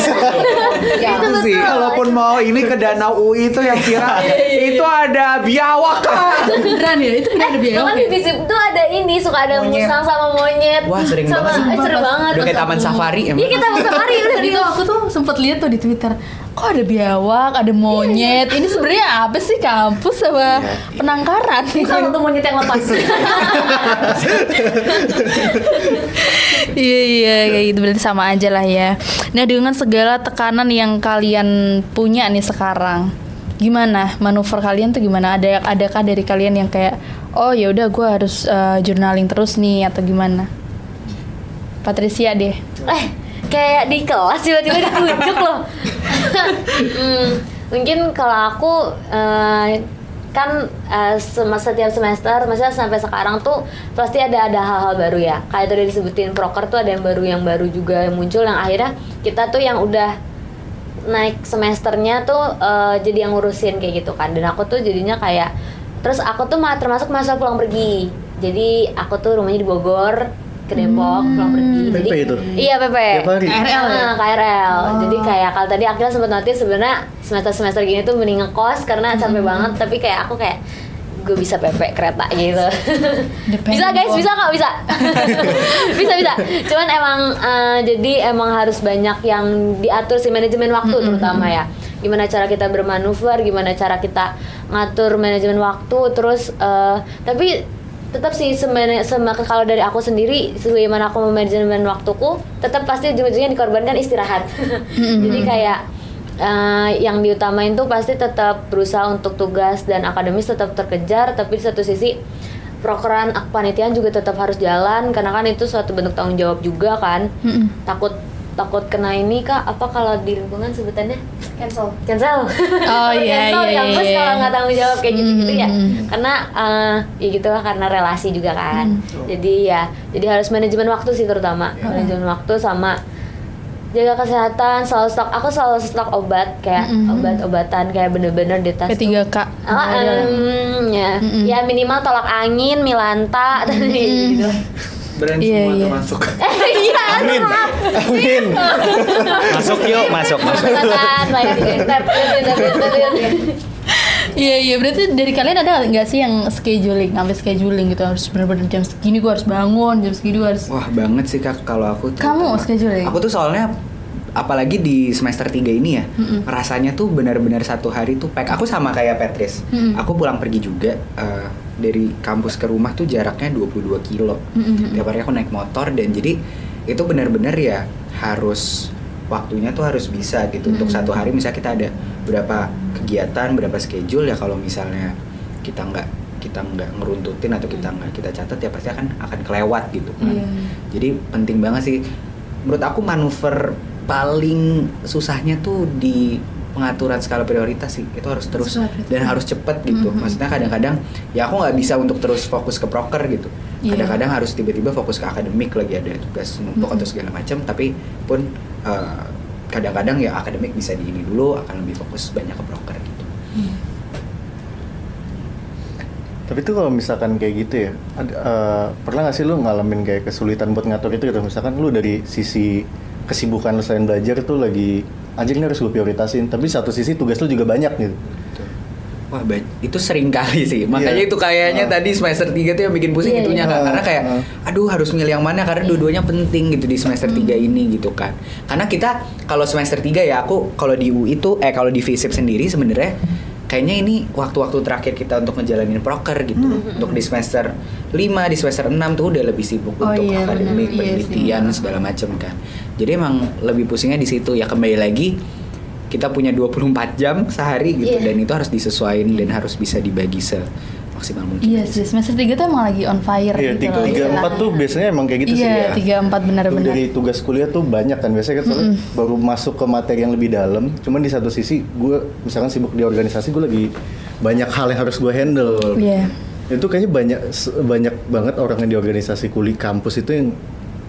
Itu sih. Kalaupun mau ini ke Danau UI itu yang kira itu ada biawak kan. Beneran ya? Itu beneran ada biaya. Bahkan di FISIP tuh ada ini, suka ada Monyet. musang sama monyet. Wah, sering sama, banget. seru banget. Udah kayak taman safari Iya, emang. kita taman safari udah Tadi tuh aku tuh sempet lihat tuh di Twitter, kok ada biawak, ada monyet. Ini sebenarnya apa sih, kampus sama penangkaran? sama tuh monyet yang lepas. Iya kayak gitu, berarti sama aja lah ya. Nah, dengan segala tekanan yang kalian punya nih sekarang, gimana manuver kalian tuh gimana? Adakah dari kalian yang kayak, oh ya udah gue harus journaling terus nih atau gimana? Patricia deh. Kayak di kelas tiba-tiba ditunjuk loh. Mungkin kalau aku kan setiap semester, maksudnya sampai sekarang tuh pasti ada hal-hal baru ya. Kayak tadi disebutin proker tuh ada yang baru juga yang muncul, yang akhirnya kita tuh yang udah naik semesternya tuh jadi yang ngurusin kayak gitu kan. Dan aku tuh jadinya kayak, terus aku tuh termasuk masa pulang pergi. Jadi aku tuh rumahnya di Bogor, ke Depok, pulang pergi. PP Jadi, itu? iya PP. Tiap hari? KRL ya? KRL. Jadi kayak kalau tadi Akila sempat notice sebenarnya semester gini tuh mending ngekos karena capek banget. Tapi kayak aku kayak gue bisa PP kereta gitu. Bisa guys, bisa kok, bisa. bisa. Cuman emang jadi emang harus banyak yang diatur sih, manajemen waktu terutama ya. Gimana cara kita bermanuver, gimana cara kita ngatur manajemen waktu, terus tapi tetap sih kalau dari aku sendiri, bagaimana aku memanajemen waktuku, tetap pasti ujung-ujungnya dikorbankan istirahat. Jadi kayak yang diutamain tuh pasti tetap berusaha untuk tugas dan akademis tetap terkejar, tapi di satu sisi prokeran kepanitiaan juga tetap harus jalan, karena kan itu suatu bentuk tanggung jawab juga kan. Takut kena ini Kak, apa kalau di lingkungan sebutannya cancel. Oh iya Cancel di iya. kampus iya. kalau nggak tanggung jawab kayak gitu ya. Karena ya gitu lah, karena relasi juga kan. Jadi harus manajemen waktu sih terutama. Manajemen waktu sama jaga kesehatan, aku selalu stok obat kayak obat-obatan kayak bener-bener di tas. P3K. Ya minimal tolak angin, Milanta gitu. Brand Iya, semua iya. termasuk. Iya, Amin. Masuk. kesehatan, baik step. Iya, berarti dari kalian ada nggak sih yang sampai scheduling gitu, harus benar-benar jam segini gue harus bangun, jam segini gue harus. Wah banget sih Kak kalau aku tuh. Kamu scheduling? Aku tuh soalnya apalagi di semester 3 ini ya, rasanya tuh benar-benar satu hari tuh pack. Aku sama kayak Petris. Aku pulang pergi juga dari kampus ke rumah tuh jaraknya 22 kilo. Tiap hari aku naik motor, dan jadi itu benar-benar ya harus waktunya tuh harus bisa gitu. Untuk satu hari misalnya kita ada berapa kegiatan, berapa schedule ya, kalau misalnya kita nggak ngeruntutin atau kita nggak kita catat ya pasti akan kelewat gitu kan. Jadi penting banget sih menurut aku. Manuver paling susahnya tuh di pengaturan skala prioritas sih, itu harus terus dan harus cepet gitu. Maksudnya kadang-kadang ya aku nggak bisa untuk terus fokus ke proker gitu. Kadang-kadang harus tiba-tiba fokus ke akademik, lagi ada tugas numpuk atau segala macam, tapi pun kadang-kadang ya akademik bisa di ini dulu, akan lebih fokus banyak ke proker gitu. Tapi tuh kalau misalkan kayak gitu ya, pernah nggak sih lu ngalamin kayak kesulitan buat ngatur itu gitu? Misalkan lu dari sisi kesibukan lu selain belajar tuh lagi anjing ini harus gue prioritasin, tapi satu sisi tugas lu juga banyak gitu. Wah, itu sering kali sih. Makanya itu kayaknya tadi semester 3 tuh yang bikin pusing itunya kan. Karena kayak aduh harus milih yang mana, karena dua-duanya penting gitu di semester 3 ini gitu kan. Karena kita kalau semester 3 ya, aku kalau di UI tuh kalau di FISIP sendiri sebenarnya kayaknya ini waktu-waktu terakhir kita untuk ngejalanin proker gitu. Untuk di semester 5, di semester 6 tuh udah lebih sibuk untuk akademik, penelitian segala macam kan. Jadi emang lebih pusingnya di situ ya. Kembali lagi kita punya 24 jam sehari gitu, dan itu harus disesuaikan dan harus bisa dibagi semaksimal mungkin. Iya sih, semester 3 tuh emang lagi on fire gitu loh. 3-4 tuh biasanya emang kayak gitu sih ya. Iya, 3-4 benar-benar. Dari tugas kuliah tuh banyak kan, biasanya kan soalnya baru masuk ke materi yang lebih dalam. Cuman di satu sisi gue misalkan sibuk di organisasi, gue lagi banyak hal yang harus gue handle. Iya. Itu kayaknya banyak banget orang yang di organisasi kampus itu yang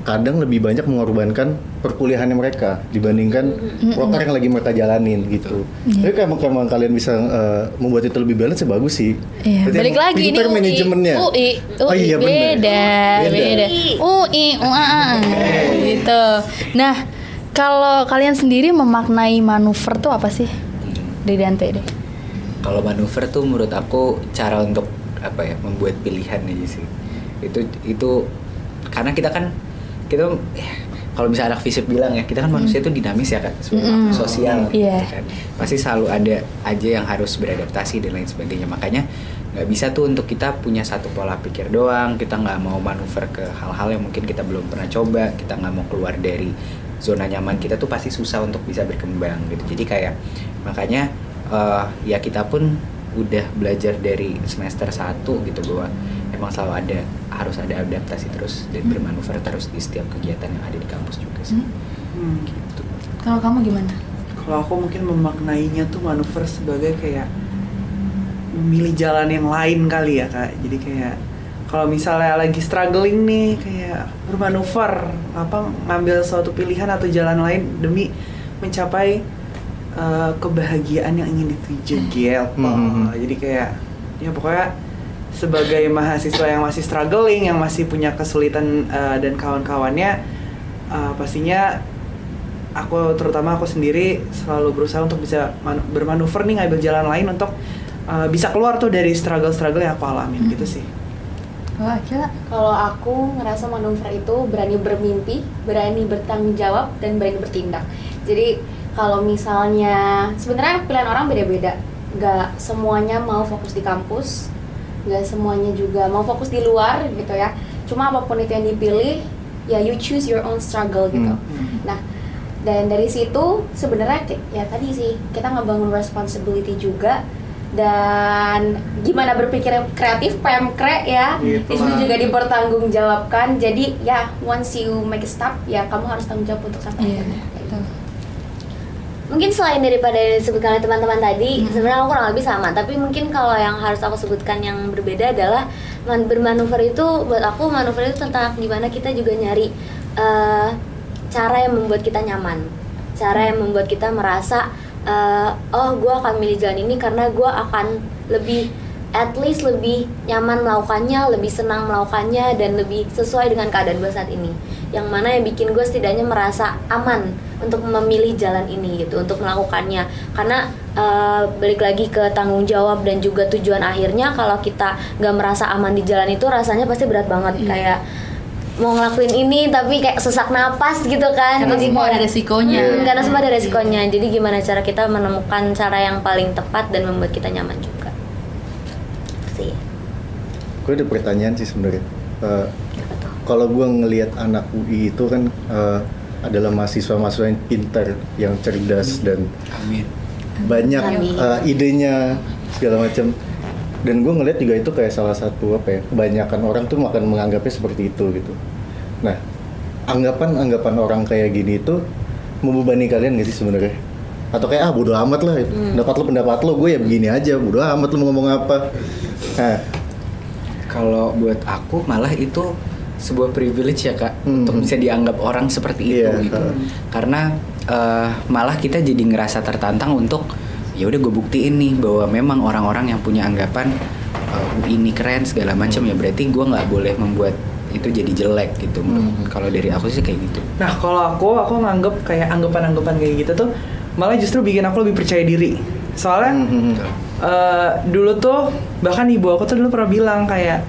kadang lebih banyak mengorbankan perkuliahannya mereka dibandingkan proker yang lagi mereka jalanin gitu. Tapi kalau kalian bisa membuat itu lebih balance ya bagus sih. Iya. Berarti Balik emang lagi ini pinter manajemennya. UI Oh iya, bener. beda. UI, gitu. Nah, kalau kalian sendiri memaknai manuver tuh apa sih? Dari Dante deh. Kalau manuver tuh menurut aku cara untuk membuat pilihan aja sih. Itu karena kita kalau bisa anak FISIP bilang ya, kita kan manusia itu dinamis ya kan, sebagai makhluk sosial gitu kan. Pasti selalu ada aja yang harus beradaptasi dan lain sebagainya. Makanya nggak bisa tuh untuk kita punya satu pola pikir doang. Kita nggak mau manuver ke hal-hal yang mungkin kita belum pernah coba. Kita nggak mau keluar dari zona nyaman kita tuh pasti susah untuk bisa berkembang gitu. Jadi kayak makanya ya kita pun udah belajar dari semester 1 gitu bahwa emang selalu harus ada adaptasi terus dan bermanuver terus di setiap kegiatan yang ada di kampus juga sih. Gitu. Kalau kamu gimana? Kalau aku mungkin memaknainya tuh manuver sebagai kayak memilih jalan yang lain kali ya Kak. Jadi kayak kalau misalnya lagi struggling nih, kayak bermanuver ngambil suatu pilihan atau jalan lain demi mencapai kebahagiaan yang ingin dituju gitu. Jadi kayak ya pokoknya sebagai mahasiswa yang masih struggling, yang masih punya kesulitan dan kawan-kawannya, pastinya terutama aku sendiri selalu berusaha untuk bisa bermanuver nih, ngambil jalan lain untuk bisa keluar tuh dari struggle yang aku alamin gitu sih. Kalau aku ngerasa manuver itu berani bermimpi, berani bertanggung jawab, dan berani bertindak. Jadi kalau misalnya sebenarnya pilihan orang beda-beda, nggak semuanya mau fokus di kampus, nggak semuanya juga mau fokus di luar gitu ya. Cuma apapun itu yang dipilih, ya you choose your own struggle gitu. Nah, dan dari situ sebenarnya ya tadi sih kita ngebangun responsibility juga. Dan gimana berpikir kreatif, pemkre ya, gitu itu juga dipertanggungjawabkan. Jadi ya once you make a step, ya kamu harus tanggung jawab untuk sampai Betul. Mungkin selain daripada yang disebutkan oleh teman-teman tadi, sebenarnya aku kurang lebih sama. Tapi mungkin kalau yang harus aku sebutkan yang berbeda adalah bermanuver itu, buat aku manuver itu tentang gimana kita juga nyari cara yang membuat kita nyaman, cara yang membuat kita merasa gue akan milih jalan ini karena gue akan lebih, at least lebih nyaman melakukannya, lebih senang melakukannya, dan lebih sesuai dengan keadaan gue saat ini. Yang mana yang bikin gue setidaknya merasa aman untuk memilih jalan ini gitu, untuk melakukannya. Karena balik lagi ke tanggung jawab dan juga tujuan akhirnya, kalau kita nggak merasa aman di jalan itu rasanya pasti berat banget. Kayak mau ngelakuin ini tapi kayak sesak napas gitu kan. Karena Jadi semua ada resikonya. karena semua ada resikonya. Jadi gimana cara kita menemukan cara yang paling tepat dan membuat kita nyaman juga sih. Gue ada pertanyaan sih sebenarnya. Kalau gue ngelihat anak UI itu kan adalah mahasiswa-mahasiswa yang pintar, yang cerdas dan Amin. banyak Amin. Idenya segala macam. Dan gue ngeliat juga itu kayak salah satu kebanyakan orang tuh akan menganggapnya seperti itu gitu. Nah, anggapan orang kayak gini itu membebani kalian nggak sih sebenarnya? Atau kayak bodo amat lah, pendapat lo, gue ya begini aja, bodo amat lo mau ngomong apa. Nah, Kalau buat aku malah itu sebuah privilege ya Kak, untuk bisa dianggap orang seperti itu gitu. Karena malah kita jadi ngerasa tertantang untuk ya udah gue buktiin nih bahwa memang orang-orang yang punya anggapan UI ini keren segala macam, ya berarti gue nggak boleh membuat itu jadi jelek gitu. Kalau dari aku sih kayak gitu. Nah kalau aku nganggep kayak anggapan-anggapan kayak gitu tuh malah justru bikin aku lebih percaya diri. Soalnya dulu tuh bahkan ibu aku tuh dulu pernah bilang kayak,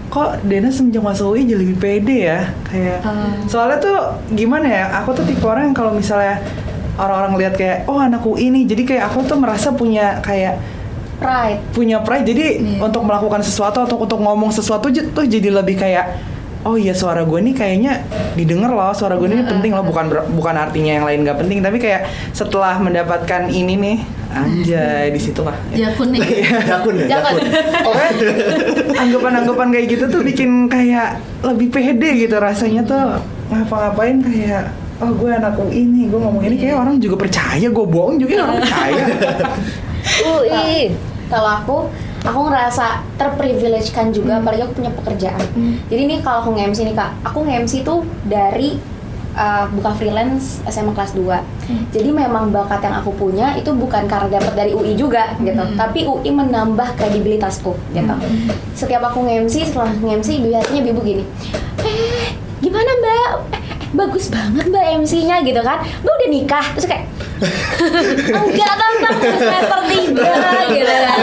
kok Dena semenjak masuk UI jadi lebih pede ya, kayak soalnya tuh gimana ya, aku tuh tipe orang yang kalau misalnya orang-orang lihat kayak anak UI nih, jadi kayak aku tuh merasa punya pride, jadi untuk melakukan sesuatu atau untuk ngomong sesuatu tuh jadi lebih kayak iya suara gue nih kayaknya didengar loh, suara gue ini penting loh, bukan artinya yang lain nggak penting, tapi kayak setelah mendapatkan ini nih anjay di situ lah. Jakun nih. Jakun. Pokoknya anggapan-anggapan kayak gitu tuh bikin kayak lebih pede gitu rasanya tuh, ngapa-ngapain kayak gue anak UI nih, gue ngomong ini kayak orang juga percaya, gue bohong juga orang percaya. Kalau aku ngerasa terprivilege kan juga, apalagi aku punya pekerjaan. Jadi nih kalau aku nge-MC nih Kak, aku nge-MC tuh dari buka freelance SMA kelas 2. Jadi memang bakat yang aku punya itu bukan karena dapat dari UI juga gitu, tapi UI menambah kredibilitasku gitu. Setiap aku nge-MC, setelah nge-MC biasanya ibu gini, gimana Mbak? Bagus banget Mbak MC-nya gitu kan. Mbak udah nikah? Terus kayak enggak tante, semester 3 gitu kan.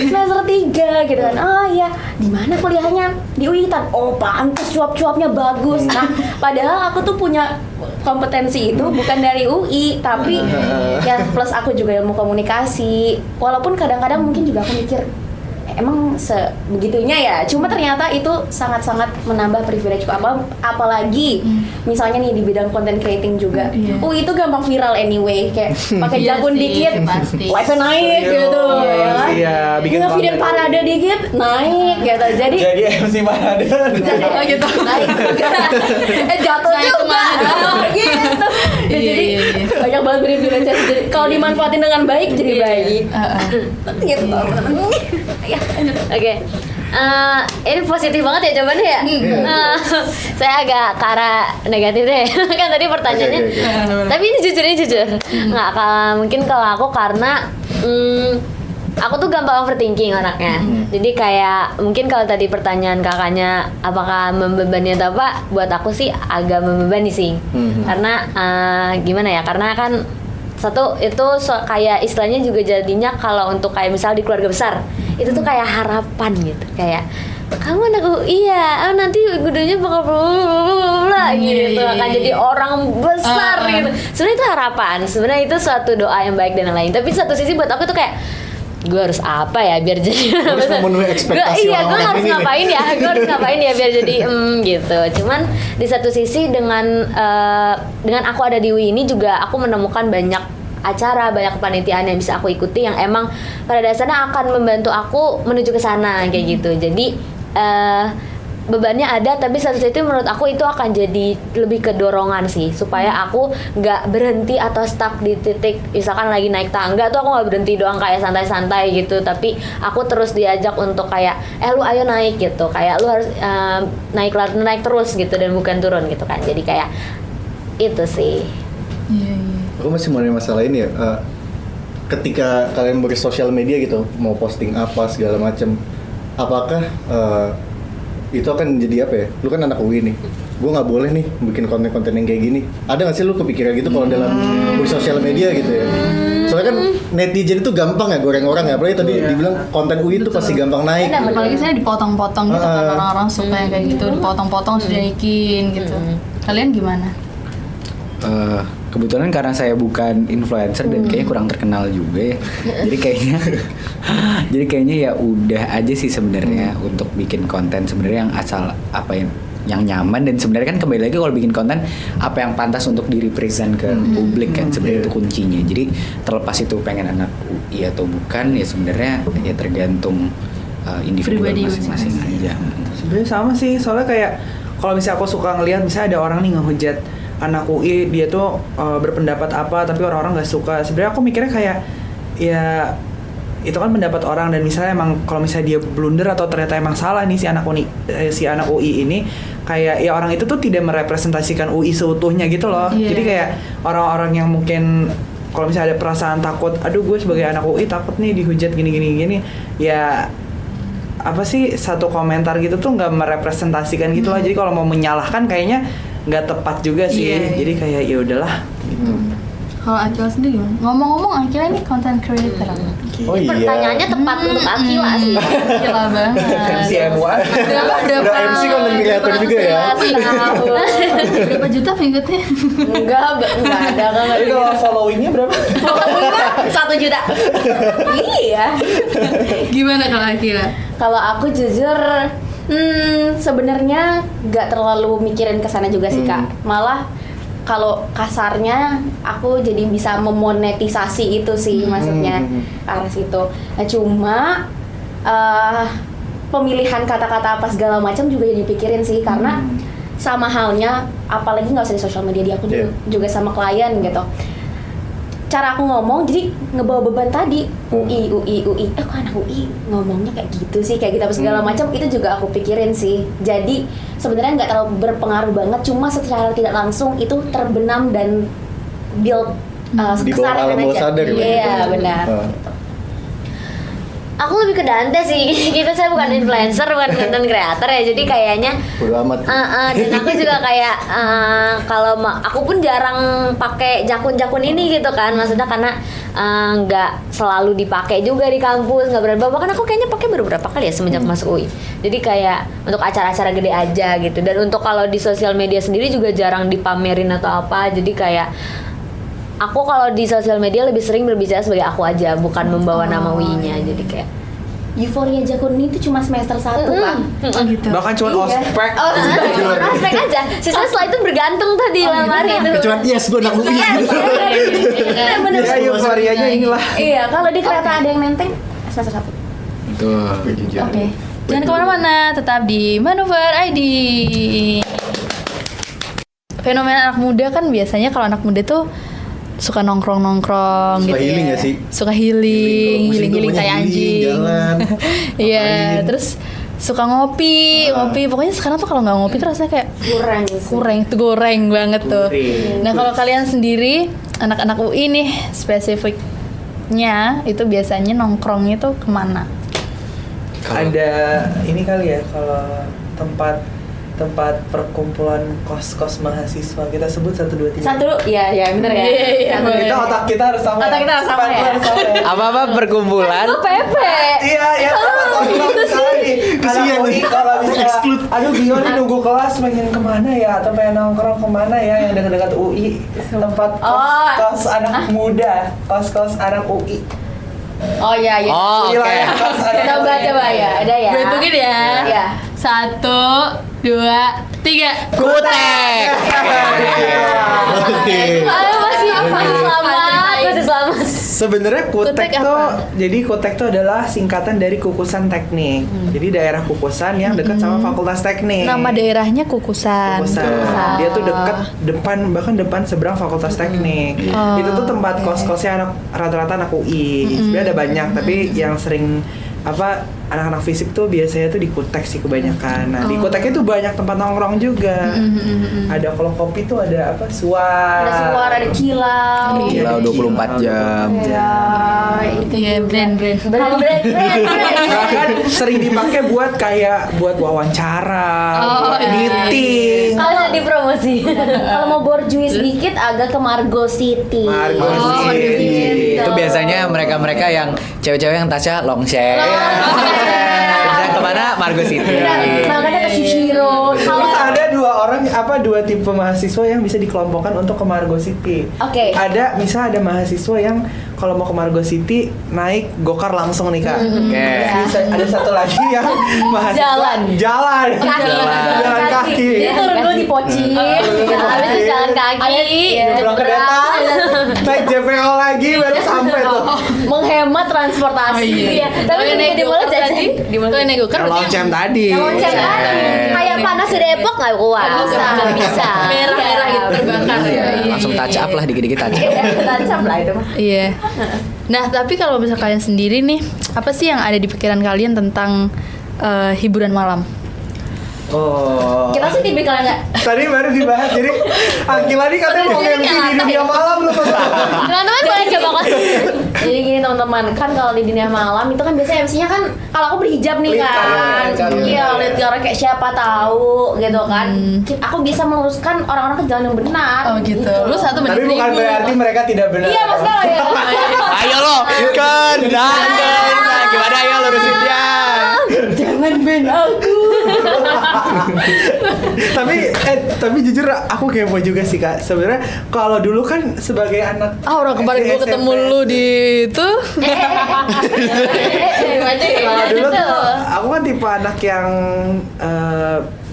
Semester 3 gitu kan. Oh iya, di mana kuliahnya? Di UI Tan. Oh, pantes cuap-cuapnya bagus. Nah, padahal aku tuh punya kompetensi itu bukan dari UI, tapi ya plus aku juga ilmu komunikasi. Walaupun kadang-kadang mungkin juga aku mikir emang sebegitunya ya. Cuma ternyata itu sangat-sangat menambah privilege apalagi misalnya nih di bidang content creating juga. Itu gampang viral anyway, kayak pakai Iya jagung sih, dikit pasti. live naik gitu ya kan. Iya, bikin Ngevideoin konten. parade dikit naik gitu. Jadi MC parade. Oh gitu. naik juga. Jatuh Naik juga. kemana? Gitu. Ya, Iya, jadi iya, iya. banyak banget privilege. Jadi kalau dimanfaatin dengan baik jadi baik. Gitu teman-teman. Ya, oke. Ini positif banget ya jawabannya ya. Saya agak ke arah negatif deh. Kan tadi pertanyaannya. Oke. Tapi ini jujur. Nggak mungkin kalau aku karena aku tuh gampang overthinking anaknya. Jadi kayak mungkin kalau tadi pertanyaan kakaknya apakah membebani atau apa, buat aku sih agak membebani sih. Karena gimana ya? Karena kan satu itu kayak istilahnya juga jadinya kalau untuk kayak misal di keluarga besar itu tuh kayak harapan gitu, kayak kamu anak UI ya, nanti gedenya bakal gitu, akan jadi orang besar gitu. Sebenarnya itu harapan, sebenarnya itu suatu doa yang baik dan lain-lain. Tapi satu sisi buat aku tuh kayak gue harus apa ya biar jadi Harus memenuhi ekspektasi gue orang-orang harus ini nih. ngapain ya, gue harus ngapain ya biar jadi gitu. Cuman di satu sisi dengan aku ada di UI ini juga aku menemukan banyak acara, banyak kepanitiaan yang bisa aku ikuti yang emang pada dasarnya akan membantu aku menuju ke sana kayak gitu. Jadi bebannya ada, tapi satu sisi menurut aku itu akan jadi lebih ke dorongan sih, supaya aku nggak berhenti atau stuck di titik misalkan lagi naik tangga tuh aku nggak berhenti doang kayak santai-santai gitu, tapi aku terus diajak untuk kayak lu ayo naik gitu, kayak lu harus naik terus gitu dan bukan turun gitu kan. Jadi kayak itu sih. Aku masih mau nanya masalah ini ya. Ketika kalian bersosial media gitu, mau posting apa segala macam, apakah itu akan jadi apa ya? Lu kan anak UI nih, gue nggak boleh nih bikin konten-konten yang kayak gini. Ada nggak sih lu kepikiran gitu kalau dalam bersosial media gitu ya? Soalnya kan netizen itu gampang ya goreng orang ya. Apalagi tadi dibilang konten UI itu pasti gampang naik. Gitu. Apalagi saya dipotong-potong gitu kan, orang-orang suka yang kayak gitu, dipotong-potong sudah naikin gitu. Kalian gimana? Kebetulan karena saya bukan influencer dan kayaknya kurang terkenal juga ya. Jadi kayaknya ya udah aja sih sebenarnya untuk bikin konten sebenarnya yang asal apa yang nyaman, dan sebenarnya kan kembali lagi kalau bikin konten apa yang pantas untuk direpresent ke publik kan sebenarnya itu kuncinya. Jadi terlepas itu pengen anak UI atau bukan ya sebenarnya ya tergantung individu Pribadi masing-masing aja. Sebenarnya sama sih, soalnya kayak kalau misalnya aku suka ngelihat misalnya ada orang nih ngehujat anak UI, dia tuh berpendapat apa tapi orang-orang nggak suka. Sebenarnya aku mikirnya kayak ya itu kan pendapat orang, dan misalnya emang kalau misalnya dia blunder atau ternyata emang salah nih si anak UI ini, kayak ya orang itu tuh tidak merepresentasikan UI seutuhnya gitu loh. Jadi kayak orang-orang yang mungkin kalau misalnya ada perasaan takut, aduh gue sebagai anak UI takut nih dihujat gini ya apa sih, satu komentar gitu tuh nggak merepresentasikan gitu lah. Jadi kalau mau menyalahkan kayaknya nggak tepat juga sih. Jadi kayak ya udahlah gitu. Kalau Akila sendiri gimana? Ngomong-ngomong, Akila ini content creator. Oh iya. Pertanyaannya tepat untuk Akila sih. Akila banget. MC M1 Udah MC konten kreator juga ya. Berapa juta pengikutnya? Enggak ada kan. Jadi kalau followingnya berapa? Followingnya 1 juta. Iya. Gimana kalau Akila? Kalau aku jujur sebenarnya nggak terlalu mikirin kesana juga sih Kak. Malah kalau kasarnya aku jadi bisa memonetisasi itu sih maksudnya ke arah situ. Nah, cuma pemilihan kata-kata apa segala macam juga jadi dipikirin sih, karena sama halnya apalagi nggak usah di sosial media, aku juga sama klien gitu. Cara aku ngomong jadi ngebawa beban tadi UI kok anak UI ngomongnya kayak gitu sih, kayak gitu apa segala macam, itu juga aku pikirin sih. Jadi sebenarnya nggak terlalu berpengaruh banget, cuma secara tidak langsung itu terbenam dan build Di bawah alam bawah sadar ya? Iya benar. Aku lebih ke Dante sih. Saya bukan influencer, bukan content creator ya. Jadi kayaknya Bodo amat. dan aku juga kayak kalau aku pun jarang pakai jakun-jakun ini gitu kan. Maksudnya karena nggak selalu dipakai juga di kampus, nggak berani bawa. Bahkan aku kayaknya pakai baru berapa kali ya semenjak masuk UI. Jadi kayak untuk acara-acara gede aja gitu. Dan untuk kalau di sosial media sendiri juga jarang dipamerin atau apa. Jadi kayak aku kalau di sosial media lebih sering berbicara sebagai aku aja, bukan membawa nama UI-nya. Jadi kayak Euforia Jakun ini tuh cuma semester 1 Pak. Oh gitu. Bahkan cuma Iya. ospek. Oh, aspek aja. Sisanya setelah itu bergantung tuh di lemari itu. Kecuali yes gue anak UI gitu. Bener. Ya euforianya inilah. Iya, kalau di kereta ada yang nenteng semester 1. Tuh. Oke. Jangan kemana-mana, tetap di Manuver ID. Fenomena anak muda kan biasanya kalau anak muda tuh suka nongkrong Suka gitu healing ya. nggak sih? Suka healing Healing kayak healing, anjing. jalan, Iya, ngapain. terus suka ngopi. Pokoknya sekarang tuh kalau nggak ngopi tuh rasanya kayak Kurang. tuh goreng banget tuh. Goreng. Nah, kalau kalian sendiri anak-anak UI nih spesifiknya itu biasanya nongkrongnya tuh kemana? Ada ini kali ya kalau tempat perkumpulan kos-kos mahasiswa kita sebut 1 2 3. Satu, iya bener ya. Iya, Satu. boleh. Kita otak kita harus sama. Otak kita harus sama ya? Harus sama ya. Apa perkumpulan? Lu Pepe. Iya, ya. Kalau misalnya nih, Kesian nih. kalau misalnya, Exclude. aduh bingung nih nunggu kelas pengen kemana ya atau pengen nongkrong kemana ya yang dekat-dekat UI, tempat kos anak muda, kos anak UI. Oh iya. Oh, oke. Wilayah kos anak Coba UI. ya, ada ya. Gue hitungin ya. Iya. 1, 2, 3. Kutek. Oke. Ayo masih selamat. Sebenarnya Kutek Kutek apa? tuh, jadi Kutek tuh adalah singkatan dari Kukusan Teknik. Jadi daerah Kukusan yang dekat sama Fakultas Teknik. Nama daerahnya Kukusan. Kukusan. Dia tuh dekat bahkan depan seberang Fakultas Teknik. Oh, Itu tuh tempat oke. kos-kosnya rata-rata anak UI. Sebenarnya ada banyak, tapi yang sering anak-anak fisik tuh biasanya tuh di Kutek sih kebanyakan. Nah, di Kuteknya tuh banyak tempat nongkrong juga. Ada kalau kopi tuh ada apa? Suar. Ada suara, ada kilau. Kilau 24 jam. Ya, itu Iya, brand. Kalau brand. Bahkan sering dipakai buat wawancara, buat iya. meeting. Kalau dipromosi. Kalau mau borjuis sedikit agak ke Margo City. Margo Oh, City. Itu biasanya mereka-mereka yang cewek-cewek yang tasnya long share. Bisa kemana? Margo City. Makanya ke Shushiro. Terus ada dua tipe mahasiswa yang bisa dikelompokkan untuk ke Margo City. Oke. Ada mahasiswa yang kalau mau ke Margo City naik gokar langsung nih Kak. Oke. Terus ada satu lagi yang mahasiswa jalan kaki. Dia turun dulu di Poci. Habis itu jalan kaki. Pulang ke Deta, naik JPO lagi baru sampai tuh. Menghemat transportasi. Iya. Tapi di mana jadi? Di mana naik gokar? Yang lonceng tadi. Lonceng tadi. Kayak panas di Depok nggak kuat. Nggak bisa. Merah gitu terbakar ya. Langsung touch up lah dikit-dikit touch up. Tancap lah itu mah. Iya. Nah, tapi kalau misal kalian sendiri nih, apa sih yang ada di pikiran kalian tentang hiburan malam? Oh. Kita sih tipikal nggak. Tadi baru dibahas, jadi Akila nih katanya mau MC di dunia malam loh. Teman-teman boleh coba kan. Jadi gini teman-teman, kan kalau di dunia malam itu kan biasanya MC-nya kan kalau aku berhijab nih kan. Iya, lihat orang kayak siapa tahu gitu kan. Aku bisa meluruskan orang-orang ke jalan yang benar. Oh gitu. Lu satu Tapi menit bukan ribu. berarti mereka tidak benar. Iya, maksudnya ya. Ayo lo, kendang. Gimana ayo lurusin dia. Jangan ben aku. tapi jujur aku kepo juga sih Kak. Sebenarnya kalau dulu kan sebagai anak Orang kemarin gue SMP, ketemu lu di itu. Kalau dulu tuh aku kan tipe anak yang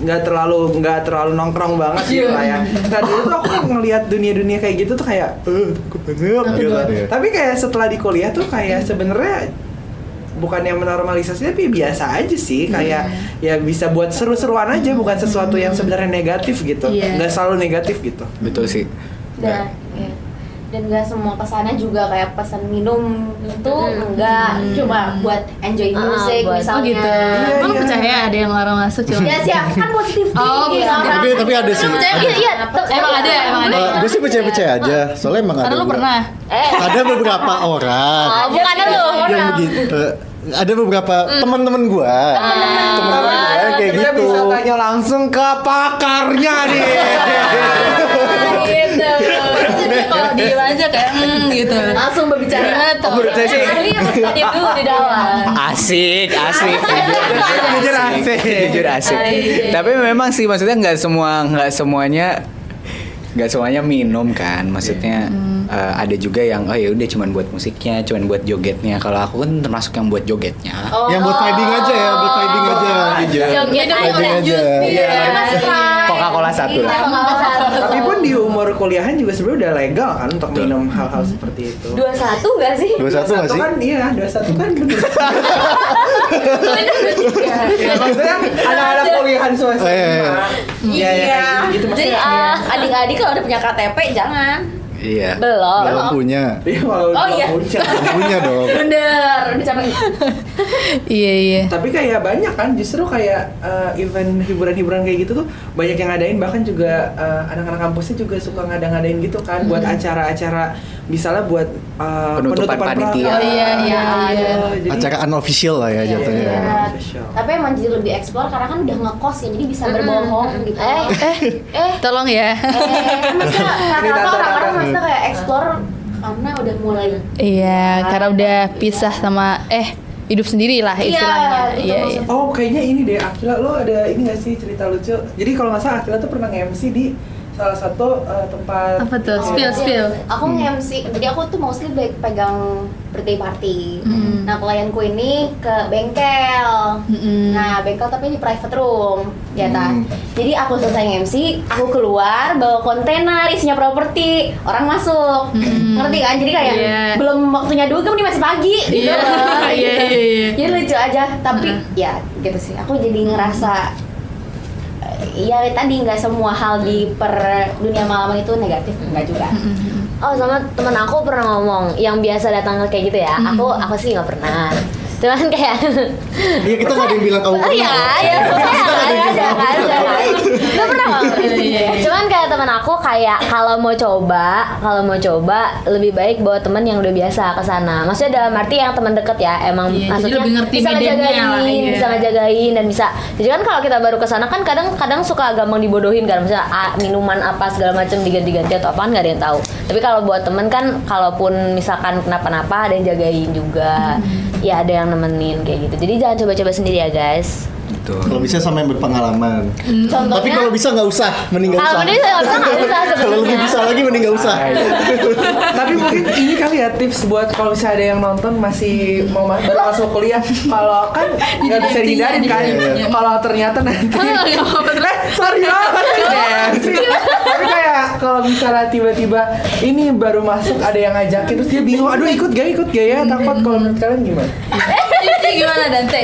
nggak terlalu nongkrong banget gitu lah ya. Nah dulu tuh aku ngelihat dunia kayak gitu tuh kayak takut banget gitu. Iya. Tapi kayak setelah di kuliah tuh kayak sebenarnya bukan yang menormalisasi tapi biasa aja sih, kayak ya bisa buat seru-seruan aja, bukan sesuatu yang sebenarnya negatif gitu. Iya. Nggak selalu negatif gitu. Betul sih. Dan nggak semua kesana juga kayak pesan minum itu enggak, cuma buat enjoy musik buat- misalnya. Oh gitu. Iya, Emang lu iya. percaya ada yang larang masuk cuma? Ya sih, kan positif Oh, thinking positif. orang. Tapi ada sih. Lu percaya? Iya. Emang ada. Gue sih percaya aja, soalnya emang ada. Karena lu beberapa- pernah. Ada beberapa orang Oh, bukan lu. yang begitu. Ada beberapa teman-teman gua, teman-teman gua yang kayak Kita gitu. bisa tanya langsung ke pakarnya nih. Gitu. Kalau diem aja kayak gitu. Langsung berbicara. Tuh. Menurut saya sih Dia dulu di dalam. asik. Jujur asik. Jujur asik. Tapi memang sih maksudnya nggak semuanya nggak semuanya minum kan, maksudnya ada juga yang oh ya udah cuman buat musiknya, cuman buat jogetnya. Kalau aku kan termasuk yang buat jogetnya. Yang buat vibing aja ya, buat vibing aja. Joget aja. Vibing aja. Iya. Mesra. Coca-Cola satu lah. Tapi pun di umur kuliahan juga sebenarnya udah legal kan untuk minum hal-hal seperti itu. 21 gak sih? 21 masih? kan iya, 21 kan bener. Ya, maksudnya anak-anak kuliahan swasta. Iya. Iya, gitu Jadi maksudnya. adik-adik kalau udah punya KTP jangan. Iya. Belum. Belum punya. Iya, kalau Oh, belum iya. punya. Belum punya dong. Bener, udah capek. Iya. Tapi kayak banyak kan justru kayak event hiburan-hiburan kayak gitu tuh banyak yang ngadain, bahkan juga anak-anak kampusnya juga suka ngadain gitu kan buat acara-acara misalnya buat Penutupan panitia. Oh iya. Jadi, Acara unofficial lah ya jatuhnya. Iya. Official. Tapi emang jadi lebih explore karena kan udah ngekos ya, jadi bisa berbohong gitu. Tolong ya. Maksudnya Ini kata tata-tata. orang-orang maksudnya kayak explore karena udah mulai. Iya, karena udah pisah sama hidup sendiri lah istilahnya. Gitu Iya. maksudnya. Oh, kayaknya ini deh, Akila, lo ada ini gak sih cerita lucu? Jadi kalau nggak salah Akila tuh pernah nge-MC di salah satu tempat. Apa tuh? Oh, Spill. Aku nge-MC, jadi aku tuh mostly pegang birthday party. Hmm. Nah, klienku ini ke bengkel. Mm-mm. Nah, bengkel tapi di private room, ya ta. Hmm. Jadi aku selesai nge-MC, aku keluar bawa kontainer isinya properti, orang masuk. Ngerti kan? Jadi kayak Iya. belum waktunya dugem nih, masih pagi gitu. Iya. loh. Iya. Jadi lucu aja, tapi ya gitu sih. Aku jadi ngerasa iya tadi nggak semua hal di dunia malam itu negatif, enggak juga. Oh, sama teman aku pernah ngomong yang biasa datang kayak gitu ya. Aku sih nggak pernah. Cuman kayak Iya, kita nggak ada yang bilang kamu oh iya, ya jangan. Gak pernah Cuman kayak teman aku kayak kalau mau coba lebih baik bawa teman yang udah biasa ke sana. Maksudnya dalam arti yang teman deket ya, emang Iya, jadi maksudnya lebih ngerti bisa medannya lah, ngejagain, iya. bisa ngejagain dan bisa. Jadi kan kalau kita baru ke sana kan kadang suka gampang dibodohin kan, misalnya minuman apa segala macam diganti-ganti atau apaan nggak ada yang tahu. Tapi kalau buat temen kan, kalaupun misalkan kenapa-napa ada yang jagain juga. Ya ada yang nemenin kayak gitu. Jadi jangan coba-coba sendiri ya guys. Betul. Kalau bisa sama yang berpengalaman. Contohnya, Tapi kalau bisa nggak usah, mending nggak Kalau usah. ini nggak usah Kalau lebih sebenarnya. bisa lagi mending nggak usah. Tapi mungkin ini kali ya tips buat kalau misalnya ada yang nonton masih mau baru masuk kuliah, kalau kan nggak bisa dihindarin kan. Kalau ternyata nanti sorry banget tapi kayak kalau misalnya tiba-tiba ini baru masuk ada yang ngajakin terus dia bingung, aduh ikut gak ya, takut. Kalau menurut kalian gimana? Gimana Dante?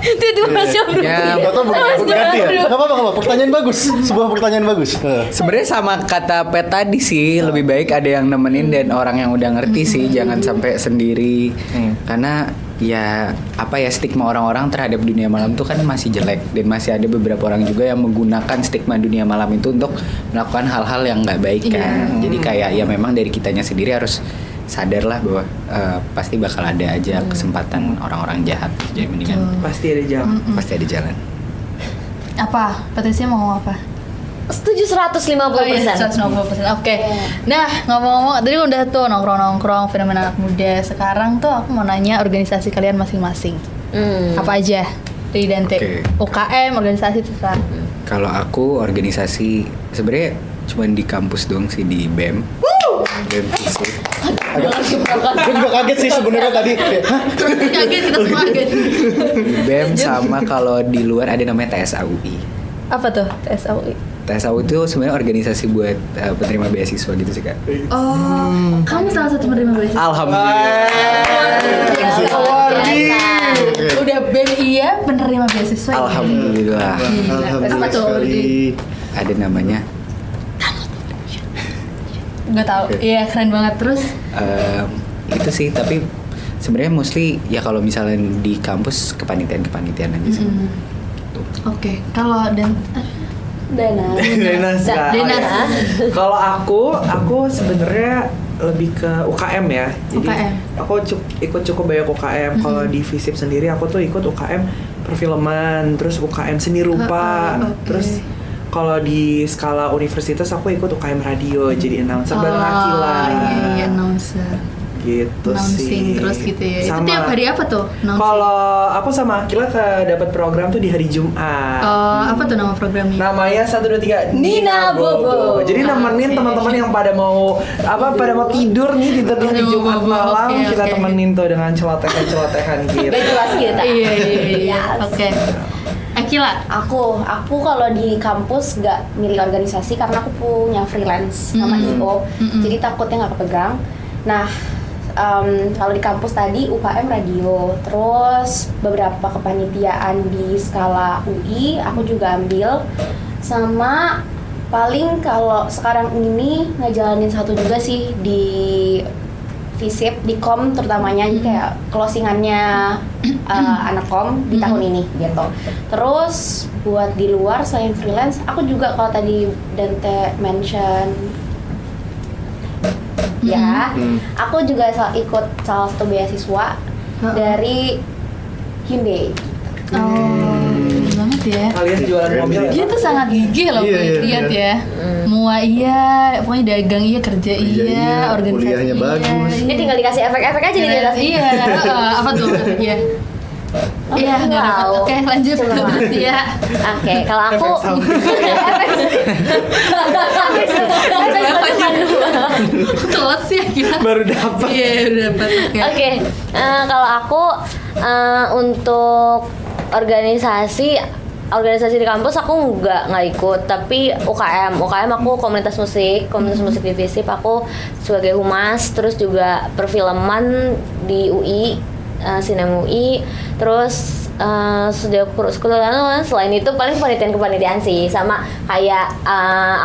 Itu masih Ya, Atau ganti ya? Nggak apa-apa. Pertanyaan bagus. Sebuah pertanyaan bagus. sebenarnya sama kata Pet tadi sih, lebih baik ada yang nemenin dan orang yang udah ngerti sih, jangan sampai sendiri. Karena ya apa ya, stigma orang-orang terhadap dunia malam tuh kan masih jelek, dan masih ada beberapa orang juga yang menggunakan stigma dunia malam itu untuk melakukan hal-hal yang nggak baik kan. Jadi kayak ya memang dari kitanya sendiri harus sadarlah bahwa pasti bakal ada aja kesempatan orang-orang jahat. Jadi mendingan Pasti ada jalan. pasti ada jalan. Apa? Patricia mau ngomong apa? setuju 150%. 150%. Oke. Nah, ngomong-ngomong, tadi udah tuh nongkrong-nongkrong fenomena anak muda. Sekarang tuh aku mau nanya organisasi kalian masing-masing. Apa aja? Dari Dante. Oke. UKM, organisasi terserah. Kalau aku organisasi sebenarnya cuma di kampus doang sih, di BEM. BEM FISIP. Gue juga kaget sih sebenarnya tadi. Hah? Kaget, kita semua kaget. Di BEM sama kalau di luar ada namanya TSAUI. Apa tuh? TSAUI. TSAUI itu sebenarnya organisasi buat penerima beasiswa gitu sih, Kak. Oh, kamu salah satu penerima beasiswa. Alhamdulillah. Udah BEM iya penerima beasiswa. ya? Alhamdulillah. Apa tuh? sekali. Ada namanya Nggak tahu. Iya, keren banget. Terus itu sih, tapi sebenarnya mostly ya kalau misalnya di kampus kepanitiaan aja sih. Tuh. oke, kalau Dana. Denas. Kak. Denas. Kalau aku sebenarnya lebih ke UKM ya. Jadi UKM. aku ikut cukup banyak UKM. Kalau di FISIP sendiri aku tuh ikut UKM perfilman, terus UKM seni rupa, oke. terus kalau di skala universitas aku ikut UKM radio, jadi announcer bareng Akila. Iya, announcer. gitu Announcing sih. terus gitu ya. Sama, Itu tiap hari apa tuh? announcing? kalau aku sama Akila dapat program tuh di hari Jumat. Apa tuh nama programnya? Namanya 1, 2, 3 Nina Bobo. Jadi nemenin teman-teman yang pada mau tidur nih tidur di Pada mau Jumat bobo, malam, oke, kita oke. temenin tuh dengan celotehan gitu. Gak jelas kita. Iya. Yes. Oke. Akila. Aku kalau di kampus nggak milih organisasi karena aku punya freelance sama IO, jadi takutnya nggak kepegang. Nah, kalau di kampus tadi UKM radio, terus beberapa kepanitiaan di skala UI aku juga ambil, sama paling kalau sekarang ini ngejalanin satu juga sih di FISIP, di kom terutamanya, jadi kayak closingannya anak kom di tahun ini gitu. Terus buat di luar selain freelance, aku juga kalau tadi Dante mention ya, aku juga ikut salah satu beasiswa dari Hyundai. Gila banget ya. Kalian jualan mobil ya? Dia tuh sangat gigih loh, Iya, iya, lihat iya. ya. Mua iya, pokoknya dagang iya, kerja Kerja iya, iya, organisasi kuliahnya iya. bagus. Ini tinggal dikasih efek-efek aja nih di atas. Iya, apa tuh efeknya? Oke, Iya, nggak dapat. wow. Oke, lanjut Coba. terus ya. Oke, kalau aku Telat sih akhirnya. Baru dapat. Iya, udah dapat. Oke. Oke, kalau aku untuk organisasi di kampus aku nggak ikut, tapi UKM aku komunitas musik di FISIP, aku sebagai humas, terus juga perfilman di UI, Sinem UI, terus sejak sekolah. Selain itu paling kepanitiaan sih, sama kayak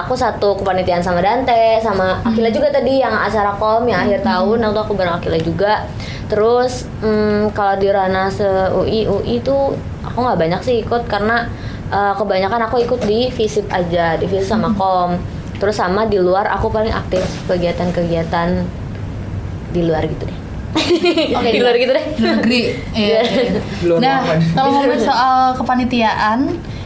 aku satu kepanitiaan sama Dante, sama Akila juga tadi yang acara kom yang akhir tahun, aku bareng Akila juga. Terus kalau di ranah UI tuh aku nggak banyak sih ikut, karena kebanyakan aku ikut di FISIP aja, di FISIP sama kom. Terus sama di luar aku paling aktif kegiatan-kegiatan di luar gitu deh. Oke, di luar gitu deh. Negeri. Iya. Luar Nah, ruangan. kalau ngomongin soal kepanitiaan,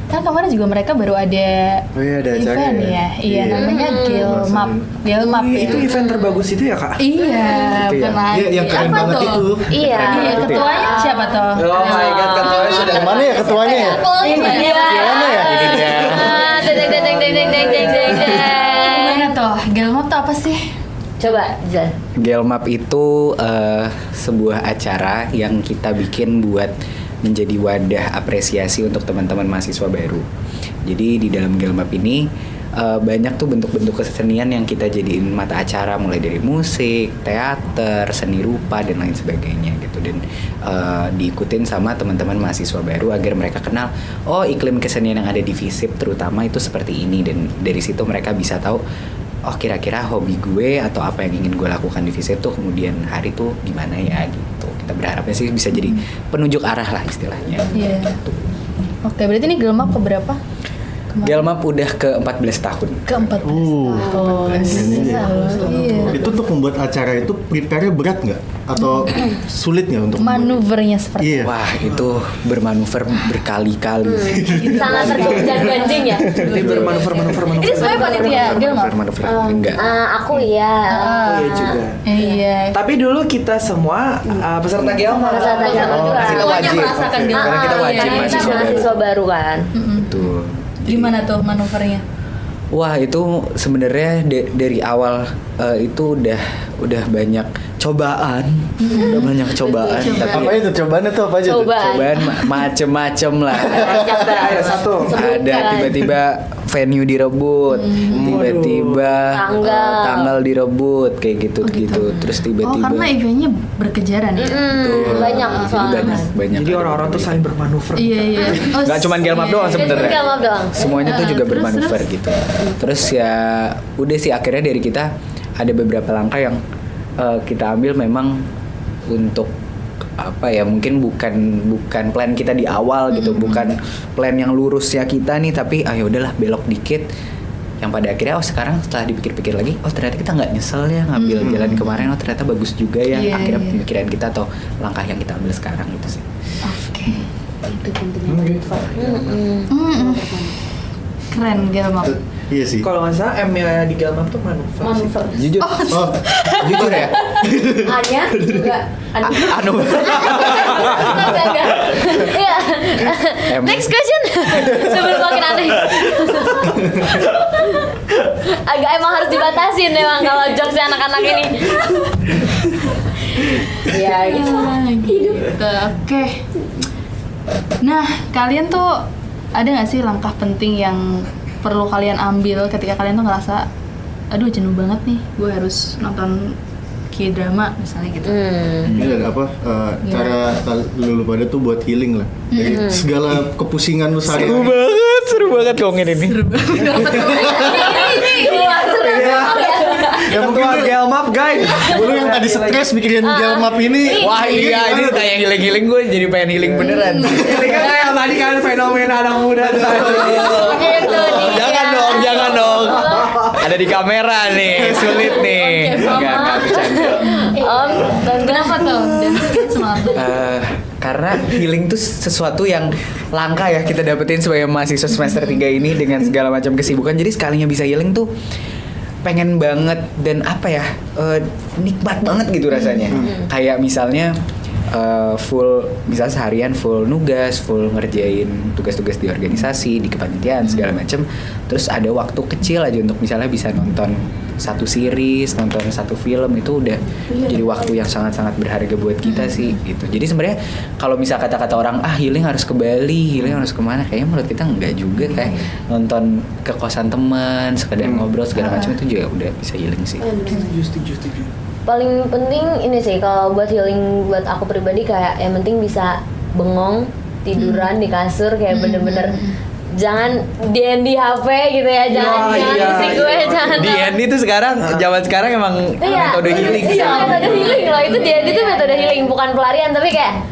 kan kemarin juga mereka baru ada Oh iya, ada acara event ya? ya. Iya, Iya. namanya Gilmap. Gilmap ya. Itu event terbagus itu ya, Kak? Iya, Itu ya. pernah. Iya, yang keren Apa banget tuh? itu. Iya. Keren Iya, banget itu ya. ketuanya siapa tuh? Oh my god, ketuanya sudah Yang mana ya ketuanya ya? Ini dia. Gimana ya? Ini dia. Deng. Gimana tuh? Gilmap tuh apa sih? Coba, Zal. Gelmap itu sebuah acara yang kita bikin buat menjadi wadah apresiasi untuk teman-teman mahasiswa baru. Jadi di dalam Gelmap ini banyak tuh bentuk-bentuk kesenian yang kita jadiin mata acara, mulai dari musik, teater, seni rupa dan lain sebagainya gitu, dan diikutin sama teman-teman mahasiswa baru agar mereka kenal oh iklim kesenian yang ada di FISIP terutama itu seperti ini, dan dari situ mereka bisa tahu oh kira-kira hobi gue atau apa yang ingin gue lakukan di FISIP tuh kemudian hari tuh gimana ya gitu. Kita berharapnya sih bisa jadi penunjuk arah lah istilahnya. Iya. Oke, berarti ini Gilmap keberapa? Gelmap udah ke 14 tahun. Ke-14 tahun. Ini dia. Iya. Itu untuk membuat acara itu prepare-nya berat nggak? Atau sulit nggak untuk membuat? Manuvernya seperti Iya. Wah itu bermanuver berkali-kali. Sangat tergonjang-ganjing ya. Ini bermanuver. Ini sebenarnya panitia Gilmap. Manuver enggak. Aku ya. Oh iya juga. Iya. Tapi dulu kita semua peserta Gelmap. Peserta Gelmap juga. Kita Semuanya wajib. merasakan Gelmap. Karena kita wajib Karena kita mahasiswa baru. mahasiswa baru kan. Betul. Gimana tuh manuvernya? Wah itu sebenarnya dari awal itu udah banyak cobaan, udah banyak cobaan. Apa itu cobaannya tuh apa aja tuh? Cobaan. Cobaan macem-macem lah. Ayo satu. Ada tiba-tiba venue direbut, tiba-tiba tanggal direbut kayak gitu. Terus Oh, tiba-tiba. karena eventnya berkejaran ya? Banyak Jadi soalnya. banyak. Jadi orang-orang tuh saling bermanuver. Iya. Oh, Nggak cuman Gelmap doang sebenarnya. Gelmap doang. Semuanya tuh juga Terus, bermanuver gitu. Terus ya udah sih akhirnya dari kita ada beberapa langkah yang kita ambil memang untuk apa ya, mungkin bukan plan kita di awal gitu, bukan plan yang lurusnya kita nih, tapi ya udahlah belok dikit, yang pada akhirnya sekarang setelah dipikir-pikir lagi ternyata kita nggak nyesel ya ngambil jalan kemarin, ternyata bagus juga ya. Iya, Akhirnya iya. pemikiran kita atau langkah yang kita ambil sekarang gitu sih. Oke. Itu pentingnya manuver. Keren Gilmap. Iya sih. Kalau nggak salah M-nya di Galmap tuh manuver. Manuver. Jujur. Oh, Jujur ya. Anya juga. Anu. Enggak. Iya. Next question. Sebelum makin aneh. Agak emang harus dibatasin emang kalau jokes anak-anak ini. Iya gitu. Gitu. Oke. Nah, kalian tuh ada nggak sih langkah penting yang perlu kalian ambil ketika kalian tuh ngerasa, aduh jenuh banget nih, gue harus nonton K-drama misalnya gitu. ini ada apa? Cara lu pada tuh buat healing lah. Dari segala kepusingan lu sehari-hari. Seru banget ngomongin ini. Ya mungkin Ketua Galmap guys. dulu yang tadi stres mikirin Galmap ini. Wah iya, ini kayak healing-healing gue jadi pengen healing beneran. Ini kan kayak tadi kan fenomena anak muda tuh. Gitu nih. Jangan dong. Ada di kamera nih, sulit nih. Enggak bercanda. Dan Kenapa tuh? Dan semangat. Karena healing tuh sesuatu yang langka ya kita dapetin sebagai mahasiswa semester 3 ini dengan segala macam kesibukan. Jadi sekalinya bisa healing tuh pengen banget dan apa ya, nikmat banget gitu rasanya. Kayak misalnya full, misal seharian full nugas, full ngerjain tugas-tugas di organisasi, di kepanitiaan segala macam. Terus ada waktu kecil aja untuk misalnya bisa nonton satu series, nonton satu film, itu udah jadi waktu yang sangat-sangat berharga buat kita sih gitu. Jadi sebenarnya kalau misal kata-kata orang healing harus ke Bali, healing harus kemana, kayaknya menurut kita enggak juga. Kayak nonton ke kosan teman, sekedar ngobrol segala macam itu juga udah bisa healing sih. Setuju. paling penting ini sih kalau buat healing buat aku pribadi kayak yang penting bisa bengong tiduran di kasur kayak bener-bener jangan DND HP gitu ya, jangan isi gue, jangan DND itu sekarang zaman sekarang emang metode healing sih. Iya, metode healing loh, itu DND itu metode healing, bukan pelarian tapi kayak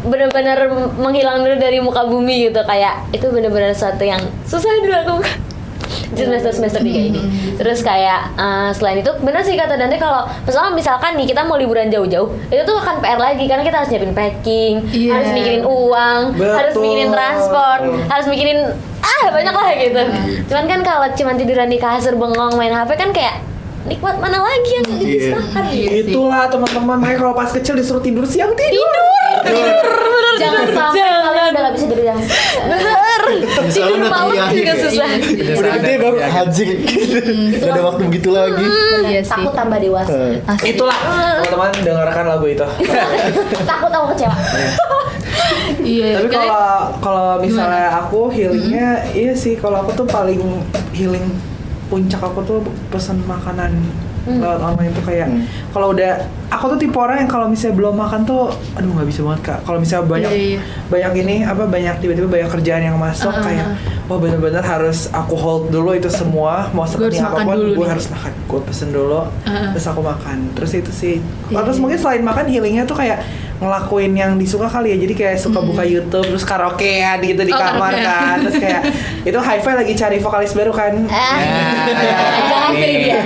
bener-bener menghilang dulu dari muka bumi gitu, kayak itu bener-bener sesuatu yang susah dilakukan semester 3 ini. Terus kayak selain itu benar sih kata Dante, kalau misalkan nih kita mau liburan jauh-jauh, itu tuh akan PR lagi karena kita harus nyiapin packing, harus mikirin uang, harus mikirin transport, harus mikirin banyak lah gitu. Cuman kan kalau cuman tiduran di kasur bengong main HP kan kayak nikmat mana lagi yang dipisahkan gitu. Itulah teman-teman, mereka kalau pas kecil disuruh tidur siang tidur. Jangan sampai kalian udah gak bisa tidur yang bener. Tidur malam juga susah. Udah gede baru haji. Gak ada waktu begitu lagi. Iya sih. Takut tambah dewasa. Itulah teman-teman, dengarkan lagu itu. Takut aku kecewa. Iya. Tapi kalau misalnya aku healingnya, iya sih kalau aku tuh paling healing puncak aku tuh pesan makanan lewat online tuh kayak kalau udah aku tuh tipe orang yang kalau misalnya belum makan tuh aduh nggak bisa banget Kak. Kalau misalnya banyak ini banyak tiba-tiba banyak kerjaan yang masuk kayak wah benar-benar harus aku hold dulu itu semua, mau seperti apapun gue harus makan, gue pesen dulu terus aku makan, terus itu sih. Terus mungkin selain makan healingnya tuh kayak ngelakuin yang disuka kali ya, jadi kayak suka buka YouTube terus karaokean gitu di kamar kan, terus kayak itu Hi-Fi lagi cari vokalis baru kan, Jangan pilih dia.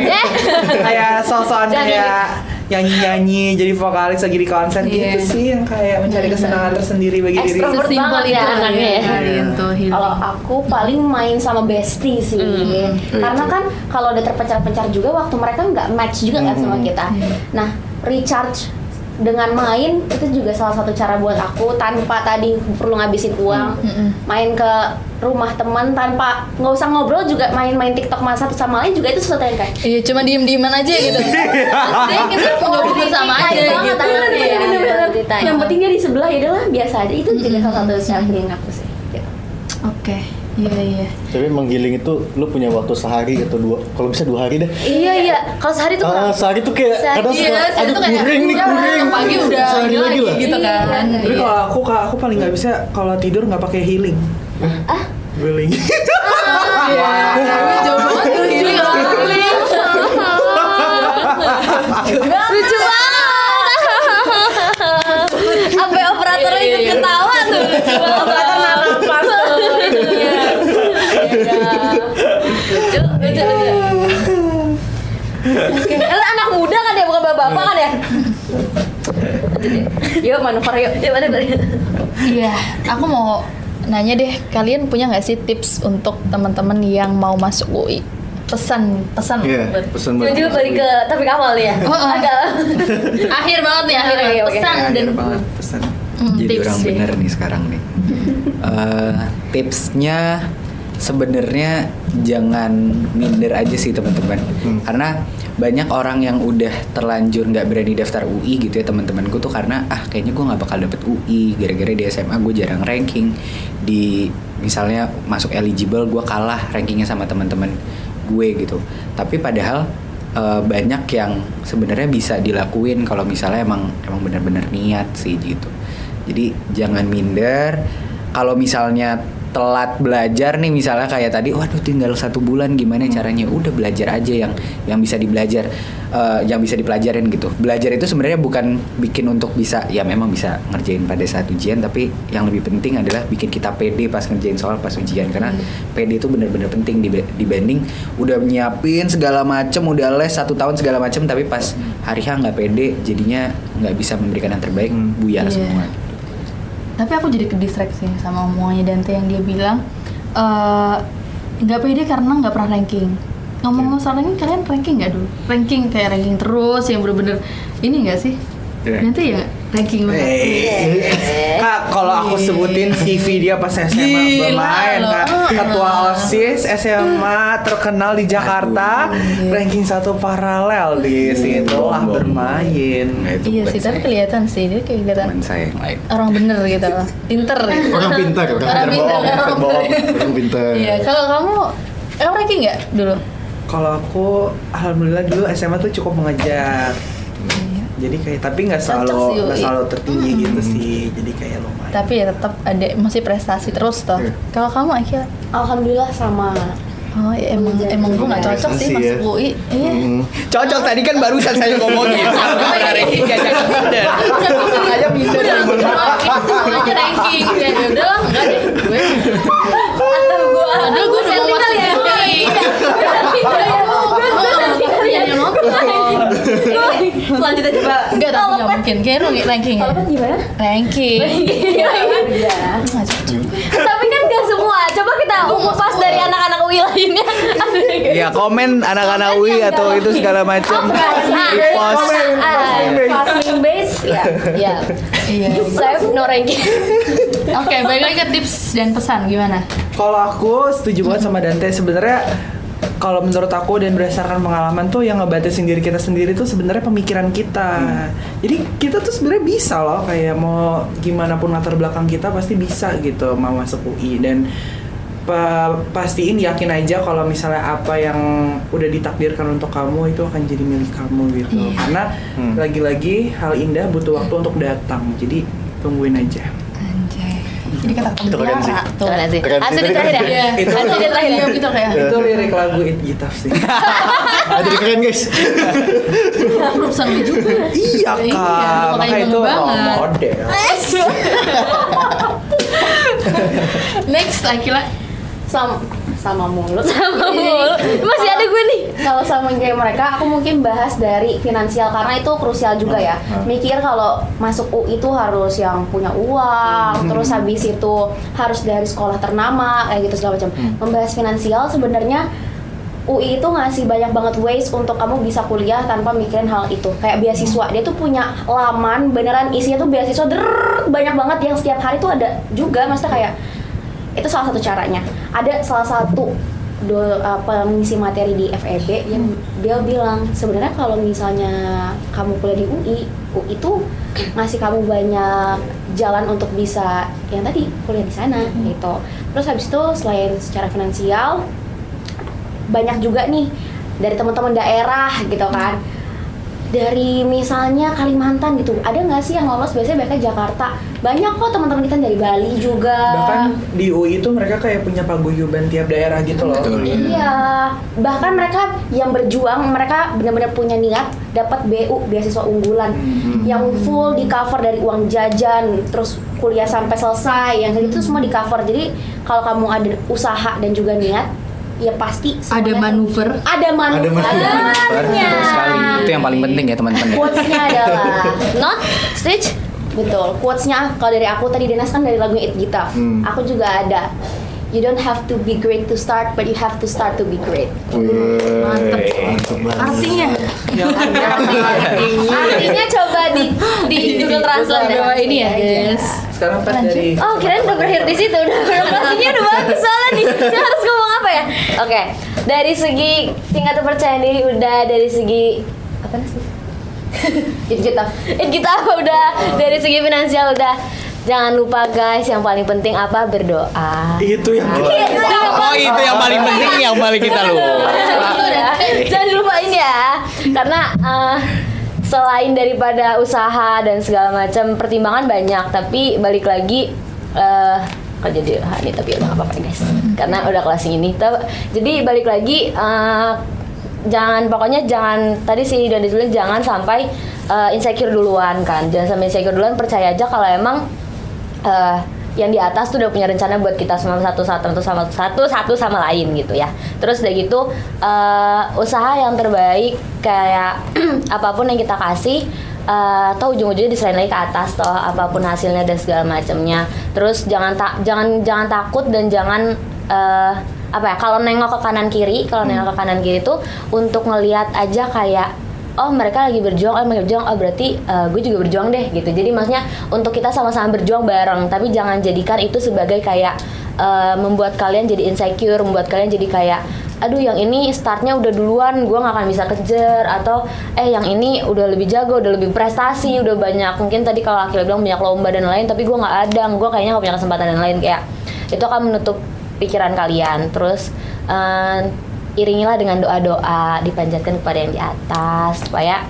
kayak sosokan kayak nyanyi-nyanyi jadi vokalis lagi di konser gitu sih, yang kayak mencari kesenangan tersendiri bagi diri. Extrovert banget ya anaknya ya. Kalau aku paling main sama bestie sih, karena kan kalau udah terpencar-pencar juga waktu mereka nggak match juga kan sama kita. Nah, recharge dengan main itu juga salah satu cara buat aku tanpa tadi perlu ngabisin uang. Main ke rumah teman tanpa nggak usah ngobrol juga, main-main TikTok satu sama lain juga itu sesuatu yang kayak Iya, cuma diem-dieman aja gitu. Maksudnya kita ngobrol bersama aja gitu. yang penting dia di sebelah, ya udahlah biasa aja. Itu juga salah satu self healing aku sih gitu. Oke. Iya. Tapi menggiling itu lu punya waktu sehari atau dua, kalau bisa 2 hari deh. Iya. Kalau sehari tuh Sehari tuh kayak kadang suka aduh kuring nih, kuring. Pagi udah sehari lagi lah. gitu kan. Tapi kalau aku paling nggak bisa kalau tidur nggak pakai healing. Healing. Jauh banget tuh healing. lucu banget. Sampai operatornya ikut ketawa tuh. Operator nafas tuh. Lucu. Lu anak muda kan ya, bukan bapak-bapak kan ya? Yuk manuver yuk. Iya, aku mau nanya deh, kalian punya nggak sih tips untuk teman-teman yang mau masuk UI? pesan Iya, buat- pesan buat Tiba-tiba balik ke topik awal ya. Agak akhir banget nih akhir Oke, oke. pesan dan Akhir banget pesan. Jadi tips orang deh. bener nih sekarang nih. Tipsnya sebenarnya jangan minder aja sih teman-teman. Karena banyak orang yang udah terlanjur nggak berani daftar UI gitu ya teman-temanku tuh karena kayaknya gue nggak bakal dapet UI gara-gara di SMA gue jarang ranking, di misalnya masuk eligible gue kalah rankingnya sama teman-teman gue gitu. Tapi padahal banyak yang sebenarnya bisa dilakuin kalau misalnya emang benar-benar niat sih gitu. Jadi jangan minder. Kalau misalnya telat belajar nih misalnya kayak tadi, waduh tinggal 1 bulan gimana caranya? Udah belajar aja yang bisa dibelajar, yang bisa dipelajarin gitu. Belajar itu sebenarnya bukan bikin untuk bisa, ya memang bisa ngerjain pada saat ujian, tapi yang lebih penting adalah bikin kita pede pas ngerjain soal pas ujian. Karena pede itu benar-benar penting dibanding udah nyiapin segala macem, udah les 1 tahun segala macem, tapi pas hari H nggak pede, jadinya nggak bisa memberikan yang terbaik, buyar Iya. semua. Tapi aku jadi kedistraksi sama omongannya Dante yang dia bilang nggak pede karena nggak pernah ranking. Ngomong soal ranking, kalian ranking nggak dulu? Ranking kayak ranking terus yang bener-bener ini nggak sih? Iya. Dante ya ranking banget. Kak, kalau aku sebutin CV dia pas SMA Gila bermain, loh. Kak. Ketua OSIS SMA terkenal di Jakarta, ranking 1 paralel di situ lah bermain. Nah, itu Iya bukan sih, tapi saya. kelihatan sih dia kayak kelihatan Teman saya yang lain. orang bener gitu loh, pinter gitu. Orang pintar, Orang pintar, orang bohong, pintar. orang pintar. Iya, kalau kamu ranking nggak dulu? Kalau aku, alhamdulillah dulu SMA tuh cukup mengejar. Jadi kayak tapi nggak Cocok sih, selalu Ui. tinggi gitu sih. Jadi kayak lumayan. Tapi ya tetap ada masih prestasi terus toh. Iya. Kalau kamu akhirnya, Alhamdulillah sama. oh ya, emang gue nggak cocok sih Prestasi ya. masuk UI. Iya. Cocok tadi kan barusan saya ngomongin. Pernah ranking gak jangan minder. Makanya bisa Udah semuanya ranking. Ya udah lah, enggak deh gue. Atau gue Padahal gue udah mau masuk ya. ranking. Selanjutnya coba. Enggak, tapi nggak mungkin. Kayaknya lu ranking ya. Kalau kan gimana? Ranking. Iya. Nggak cocok. Tapi kan gak semua. Coba kita kupas dari anak-anak UI lainnya. Ya komen anak-anak UI atau itu segala macam. Di post. Passing base ya. Iya. Iya. Save no ranking. Oke, balik lagi ke tips dan pesan gimana? Kalau aku setuju banget sama Dante. Sebenarnya kalau menurut aku dan berdasarkan pengalaman tuh yang ngebatasin diri kita sendiri tuh sebenarnya pemikiran kita. Jadi kita tuh sebenarnya bisa loh kayak mau gimana pun latar belakang kita pasti bisa gitu mau masuk UI dan pastiin yakin aja kalau misalnya apa yang udah ditakdirkan untuk kamu itu akan jadi milik kamu gitu. Iya. Karena lagi-lagi hal indah butuh waktu untuk datang. Jadi tungguin aja. Anjay. Jadi kata Itu keren sih. tuh. Keren sih. Keren sih. Asli terakhir ya? Iya. Itu- Asli terakhir ya? Iya, gitu kayak. Itu lirik lagu It Gitaf sih. Ah, jadi keren guys. Belum pesan gue juga. Iya Iya, kak, makanya makanya itu bangga role banget. model. Next, Akila. Sama mulut. Sama mulu. Masih ada gue nih. Kalau sama kayak mereka, aku mungkin bahas dari finansial karena itu krusial juga ya. Mikir kalau masuk UI itu harus yang punya uang, terus habis itu harus dari sekolah ternama kayak gitu segala macam. Membahas finansial sebenarnya UI itu ngasih banyak banget ways untuk kamu bisa kuliah tanpa mikirin hal itu. Kayak beasiswa, dia tuh punya laman beneran isinya tuh beasiswa banyak banget yang setiap hari tuh ada juga. Maksudnya kayak itu salah satu caranya. Ada salah satu pengisi materi di FEB yang dia bilang sebenarnya kalau misalnya kamu kuliah di UI itu ngasih kamu banyak jalan untuk bisa yang tadi kuliah di sana gitu. Terus habis itu selain secara finansial banyak juga nih dari teman-teman daerah gitu kan. Dari misalnya Kalimantan gitu, ada nggak sih yang lolos? Biasanya mereka Jakarta. Banyak kok teman-teman kita dari Bali juga. Bahkan di UI itu mereka kayak punya paguyuban tiap daerah gitu loh. Betul. Iya, bahkan mereka yang berjuang, mereka benar-benar punya niat dapat BU beasiswa unggulan yang full di cover dari uang jajan, terus kuliah sampai selesai, yang kayak gitu semua di cover. Jadi kalau kamu ada usaha dan juga niat, ya pasti Ada semuanya- manuver. Ada manuvernya. Betul sekali. Itu yang paling penting ya teman-teman. Quotes-nya adalah not stitch. Betul. Quotes-nya kalau dari aku tadi Denas kan dari lagunya It Gitaf. Aku juga ada. you don't have to be great to start, but you have to start to be great. Mantep. Artinya Artinya coba di Google Translate Coba ini ya guys. Sekarang pas dari Oh, kirain udah berakhir di situ. Artinya udah bagus soalnya nih. Saya harus ngomong apa ya? Oke, dari segi tingkat kepercayaan diri udah, dari segi apa sih? kita udah, dari segi finansial udah. Jangan lupa guys, yang paling penting apa? Berdoa. itu yang Oh itu yang paling penting, yang paling kita lupa. Jangan dilupain ya, karena selain daripada usaha dan segala macam pertimbangan banyak, tapi balik lagi kok jadi ini tapi udah nggak apa-apa guys, karena udah kelas ini. Jadi balik lagi pokoknya jangan, tadi sih udah ditulis jangan sampai insecure duluan kan, jangan sampai insecure duluan, percaya aja kalau emang yang di atas tuh udah punya rencana buat kita semua satu sama lain gitu ya. Terus udah gitu usaha yang terbaik kayak apapun yang kita kasih toh ujung-ujungnya diserahin lagi ke atas toh apapun hasilnya dan segala macamnya. Terus jangan takut dan jangan kalau nengok ke kanan kiri tuh untuk ngelihat aja kayak oh mereka lagi berjuang, berarti gue juga berjuang deh gitu. Jadi maksudnya untuk kita sama-sama berjuang bareng, tapi jangan jadikan itu sebagai kayak membuat kalian jadi insecure, membuat kalian jadi kayak aduh yang ini startnya udah duluan, gue gak akan bisa kejar, atau yang ini udah lebih jago, udah lebih prestasi, udah banyak, mungkin tadi kalau Akila bilang banyak lomba dan lain, tapi gue gak ada, gue kayaknya gak punya kesempatan dan lain, kayak itu akan menutup pikiran kalian. Terus iringilah dengan doa-doa, dipanjatkan kepada yang di atas supaya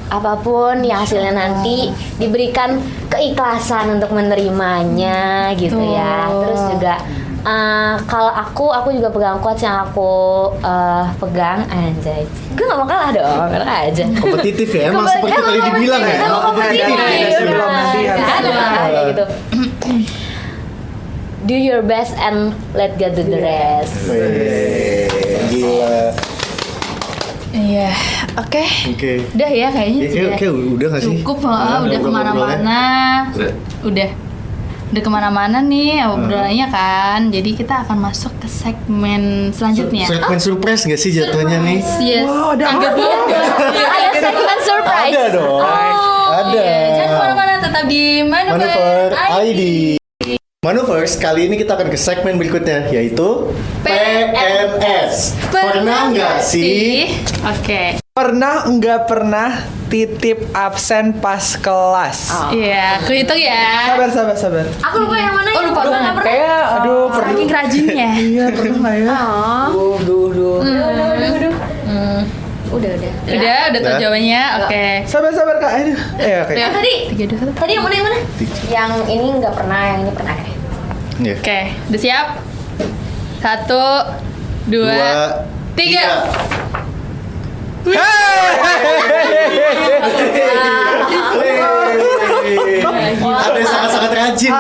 apapun yang hasilnya nanti diberikan keikhlasan untuk menerimanya gitu ya. Terus juga kalau aku juga pegang quotes yang aku pegang, anjay, gue gak mau kalah dong, karena aja Kompetitif ya, emang seperti tadi dibilang ya. Emang kompetitif gitu. Do your best and let God do the rest. Gila. Iya, oke. Udah ya kayaknya Kayak udah nggak sih? cukup, udah kemana-mana. Udah kemana-mana nih obrolannya kan. Jadi kita akan masuk ke segmen selanjutnya. Segmen surprise nggak sih jatuhnya nih? Yes. Wow, ada Agak apa? banget nggak? Ada segmen surprise. Ada dong. Ada. Iya, jangan kemana-mana, tetap di Manuver Manuver ID. Manovers, kali ini kita akan ke segmen berikutnya, yaitu PMS. Pernah nggak sih? Oke. Pernah nggak pernah titip absen pas kelas? Iya, kehitung ya. Sabar. Aku lupa yang mana. Oh, lupa banget. Kayak aduh pernah. Saking rajinnya. Iya pernah nggak ya? Duh. Udah. Udah tahu jawabannya. Oke. Sabar Kak. Aduh. Oke. Udah. Tadi 3, 2, 1. Tadi yang mana? Yang ini nggak pernah, yang ini pernah kan? Iya. Oke, udah siap? 1, 2, 3. Ada yang sangat-sangat rajin.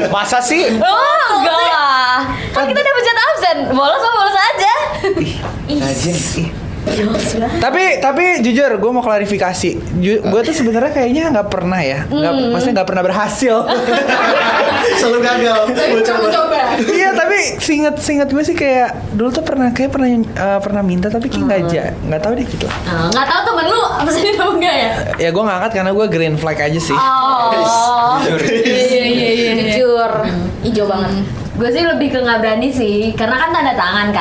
Masa sih? Oh, enggak lah. Kan kita dapat jatah absen. Bolos aja. Rajin. Tapi jujur gue mau klarifikasi. Gue tuh sebenarnya kayaknya nggak pernah ya. Maksudnya nggak pernah berhasil. Selalu gagal. Coba. Iya tapi singet gue sih kayak dulu tuh pernah minta tapi kayak nggak tahu deh gitu. Nggak tahu temen lu absen apa enggak ya? Ya gue ngangkat karena gue green flag aja sih. Oh. Iya. Jujur. Hijau banget. Gue sih lebih ke nggak berani sih, karena kan tanda tangan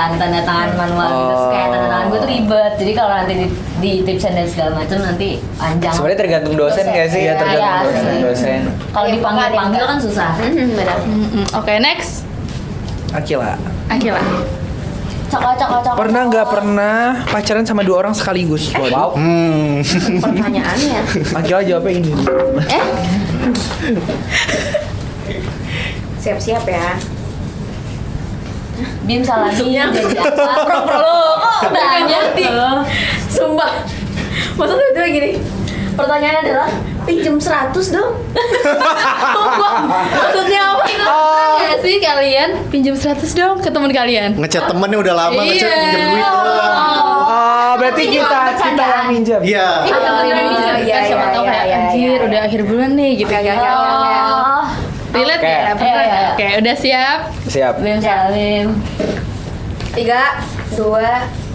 manual gitu, terus kayak tanda tangan gue tuh ribet, jadi kalau nanti di tipsen dan segala macam nanti panjang. Sebenarnya tergantung dosen nggak sih? Iya, tergantung dosen. Kalau dipanggil kan susah. Benar. Oke, next. Akila. Cok. Pernah nggak pernah pacaran sama 2 orang sekaligus? Wow. Pertanyaannya. Akila jawabnya ini. Siap-siap ya. Bim salah nih jadi apa? Pro kok banyak sih. Sumpah. Maksudnya itu gini. Pertanyaannya adalah pinjem 100 dong. Maksudnya apa? Nggak sih kalian pinjam 100 dong ke teman kalian? Ngechat temennya udah lama, ngechat pinjam duit doang. Oh, berarti kita yang minjem. Iya. Siapa tahu kayak anjir udah akhir bulan nih gitu. Relate Oke. ya? Pernah Iya, ya? iya. Oke, udah siap? Siap. Bim Salim. 3, 2,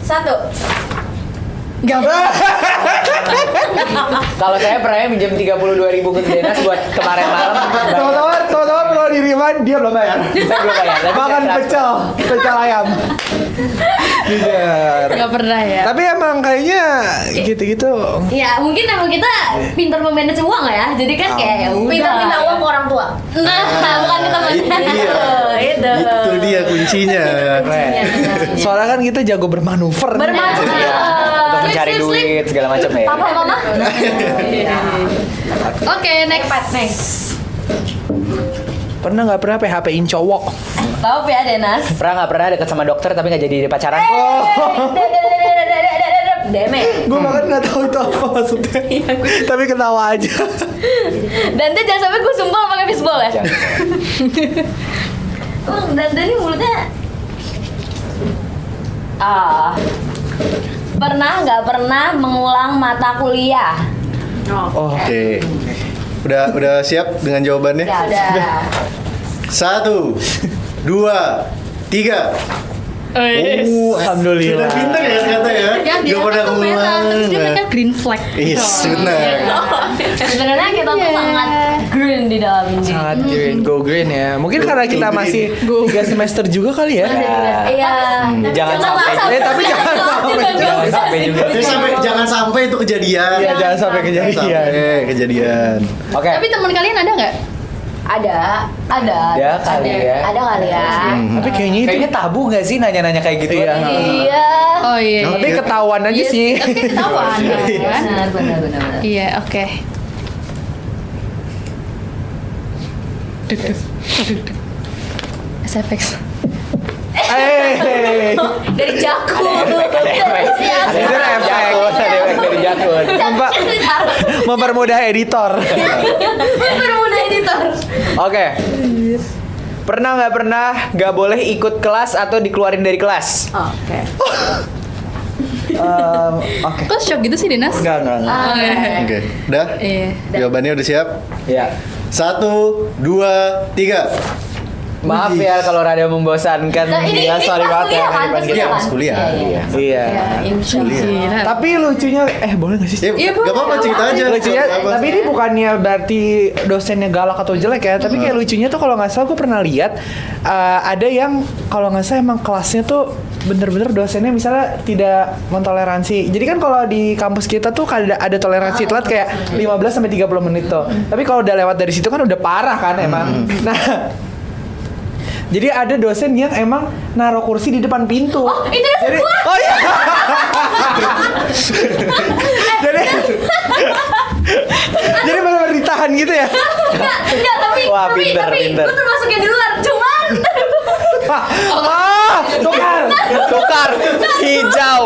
1. Kalau saya pernah minjem 32.000 ke Denas buat kemarin malam. Teman-teman kalau di Remind dia belum bayar. Saya belum bayar. tapi Makan saya transfer. pecel ayam. Jujur. Gak pernah ya? Tapi emang kayaknya gitu-gitu. Ya mungkin emang kita pintar memanage uang ya. Jadi kan kayak ya udah. Pintar minta uang ke orang tua. Nah, bukan kita itu dia. Itu. Itu dia kuncinya. Keren. Soalnya kan kita jago bermanuver. Bermanuver. Iya. Untuk mencari Slip, slip, slip. duit segala macam ya. Papa, mama. Oke, next. Pernah nggak pernah PHP-in cowok? Tahu ya Denas. Pernah nggak pernah deket sama dokter tapi nggak jadi pacaran? Deme. Gue banget nggak tahu itu apa maksudnya. Tapi ketawa aja. Dan dia jangan sampai gue sumpah pakai fishball ya. Jangan. Dan ini mulutnya. Pernah nggak pernah mengulang mata kuliah? Oh. Oke. Udah siap dengan jawabannya? Ya udah. 1, 2, 3. Alhamdulillah. Pinter ya ternyata ya. Ya, dia Gak pernah kan tuh merah, ngulang. terus dia mereka green flag. Yes, benar. Sebenarnya kita tuh sangat green di dalam ini. Sangat green, go green ya. Mungkin karena kita green. masih 3 semester juga kali ya. Iya. Jangan sampai. Tapi jangan sampai. Jangan sampai juga. Jangan sampai itu kejadian. Iya, jangan sampai kejadian. Sampai kejadian. Oke. Tapi teman kalian ada nggak? Ada. Ada kali ya. Ada kali ya. Tapi kayaknya itu Kayaknya tabu nggak sih nanya-nanya kayak gitu? Iya. Iya. Oh iya. tapi ketahuan aja Yes, sih. Tapi ketahuan kan? Benar. Iya, oke. SFX. Eh, Dari Jaku. Ada Itu efek. Jakun, ada efek dari Jakun. mempermudah editor. Bermuda editor. Oke. Pernah nggak boleh ikut kelas atau dikeluarin dari kelas? Oke. Oke. Kok shock gitu sih, Dinas? Enggak. Oke. Udah? Iya. Jawabannya udah siap? Ya. 1, 2, 3. Maaf ya kalau rada membosankan. Nah, ini Ya, sorry pas banget ya. kuliah kan? Pas Iya, pas kuliah. Iya. Iya. Gila. Tapi lucunya boleh gak sih? Ya, gak apa-apa cerita aja. Lucunya, Gak apa-apa. tapi ini bukannya berarti dosennya galak atau jelek ya, tapi kayak lucunya tuh kalau nggak salah gue pernah lihat ada yang kalau nggak salah emang kelasnya tuh bener-bener dosennya misalnya tidak mentoleransi. Jadi kan kalau di kampus kita tuh ada toleransi telat kayak 15 sampai 30 menit tuh. Tapi kalau udah lewat dari situ kan udah parah kan emang. Nah, jadi ada dosen yang emang naruh kursi di depan pintu. Oh, itu dosen Jadi, gua. oh iya. jadi benar-benar ditahan gitu ya. Enggak, tapi Wah, pinter. gue termasuk yang di luar. Cuman Tukar. Hijau.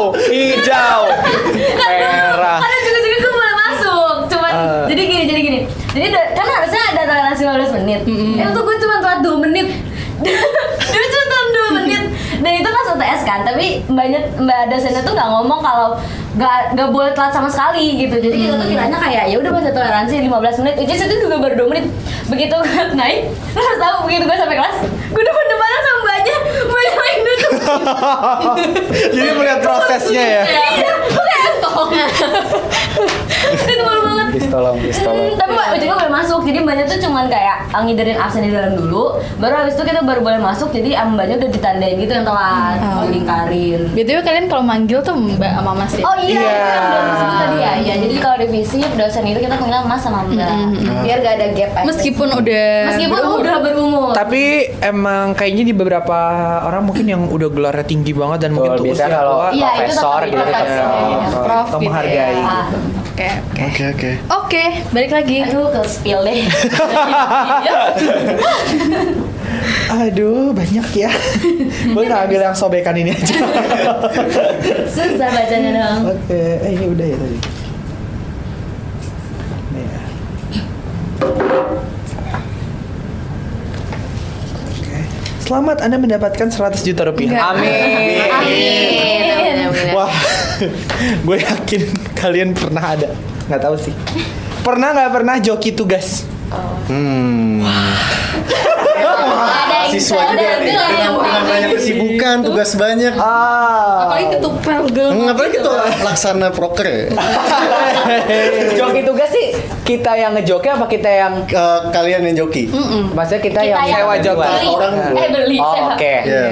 Merah. ada juga gue boleh masuk. Cuman jadi gini. Jadi kan harusnya ada toleransi 15 menit. Untuk gue cuma telat 2 menit. Dia cuma telat 2 menit. Dan itu pas UTS kan, tapi mbak dosennya tuh nggak ngomong kalau nggak boleh telat sama sekali gitu. Jadi kita tuh kiranya kayak ya udah masih toleransi 15 menit. Ujian itu juga baru 2 menit. Begitu naik, terus tahu begitu gue sampai kelas, gue depan-depanan sama mbaknya yang duduk. Jadi melihat prosesnya ya. Iya, gue kayak tolong. Itu malu banget. Please tolong. Tapi ujungnya boleh masuk, jadi mbaknya tuh cuman kayak ngiderin absen di dalam dulu, baru habis itu kita baru boleh masuk, jadi mbaknya udah ditandain gitu yang telat, lingkarin. BTW kalian kalau manggil tuh Mbak sama Mas ya? Oh iya, Iya. yang belum disebut tadi ya. Iya, jadi kalau di FISIP dosen itu kita panggil Mas sama Mbak. Biar gak ada gap aja. Meskipun udah Meskipun udah berumur. Tapi emang kayaknya di beberapa orang mungkin yang udah gelarnya tinggi banget dan mungkin tuh Biasa usia kalau tua. Iya, itu profesor tetap gitu profesor. tetap. prof gitu menghargai. ya. Ah. Oke. Oke. Oke, balik lagi. Aduh, ke spill deh. Aduh, banyak ya. Boleh nggak ambil yang sobekan ini aja? Susah bacanya dong. Oke, ini udah ya tadi. Nih ya. Oke. Selamat Anda mendapatkan 100 juta rupiah. Enggak. Amin. Amin. Wah, gue yakin kalian pernah ada. Nggak tahu sih. Pernah nggak pernah joki tugas? Ada yang Siswa bisa, juga ada nih, yang dengan banyak kesibukan, tugas banyak. Apalagi ketupel gel. Ngapain gitu laksana proker ya? Joki tugas sih kita yang ngejoki apa kita yang Kalian yang joki. maksudnya kita Kita yang yang sewa joki? beli. Orang Beli. Oh, sewa. oke. Ya,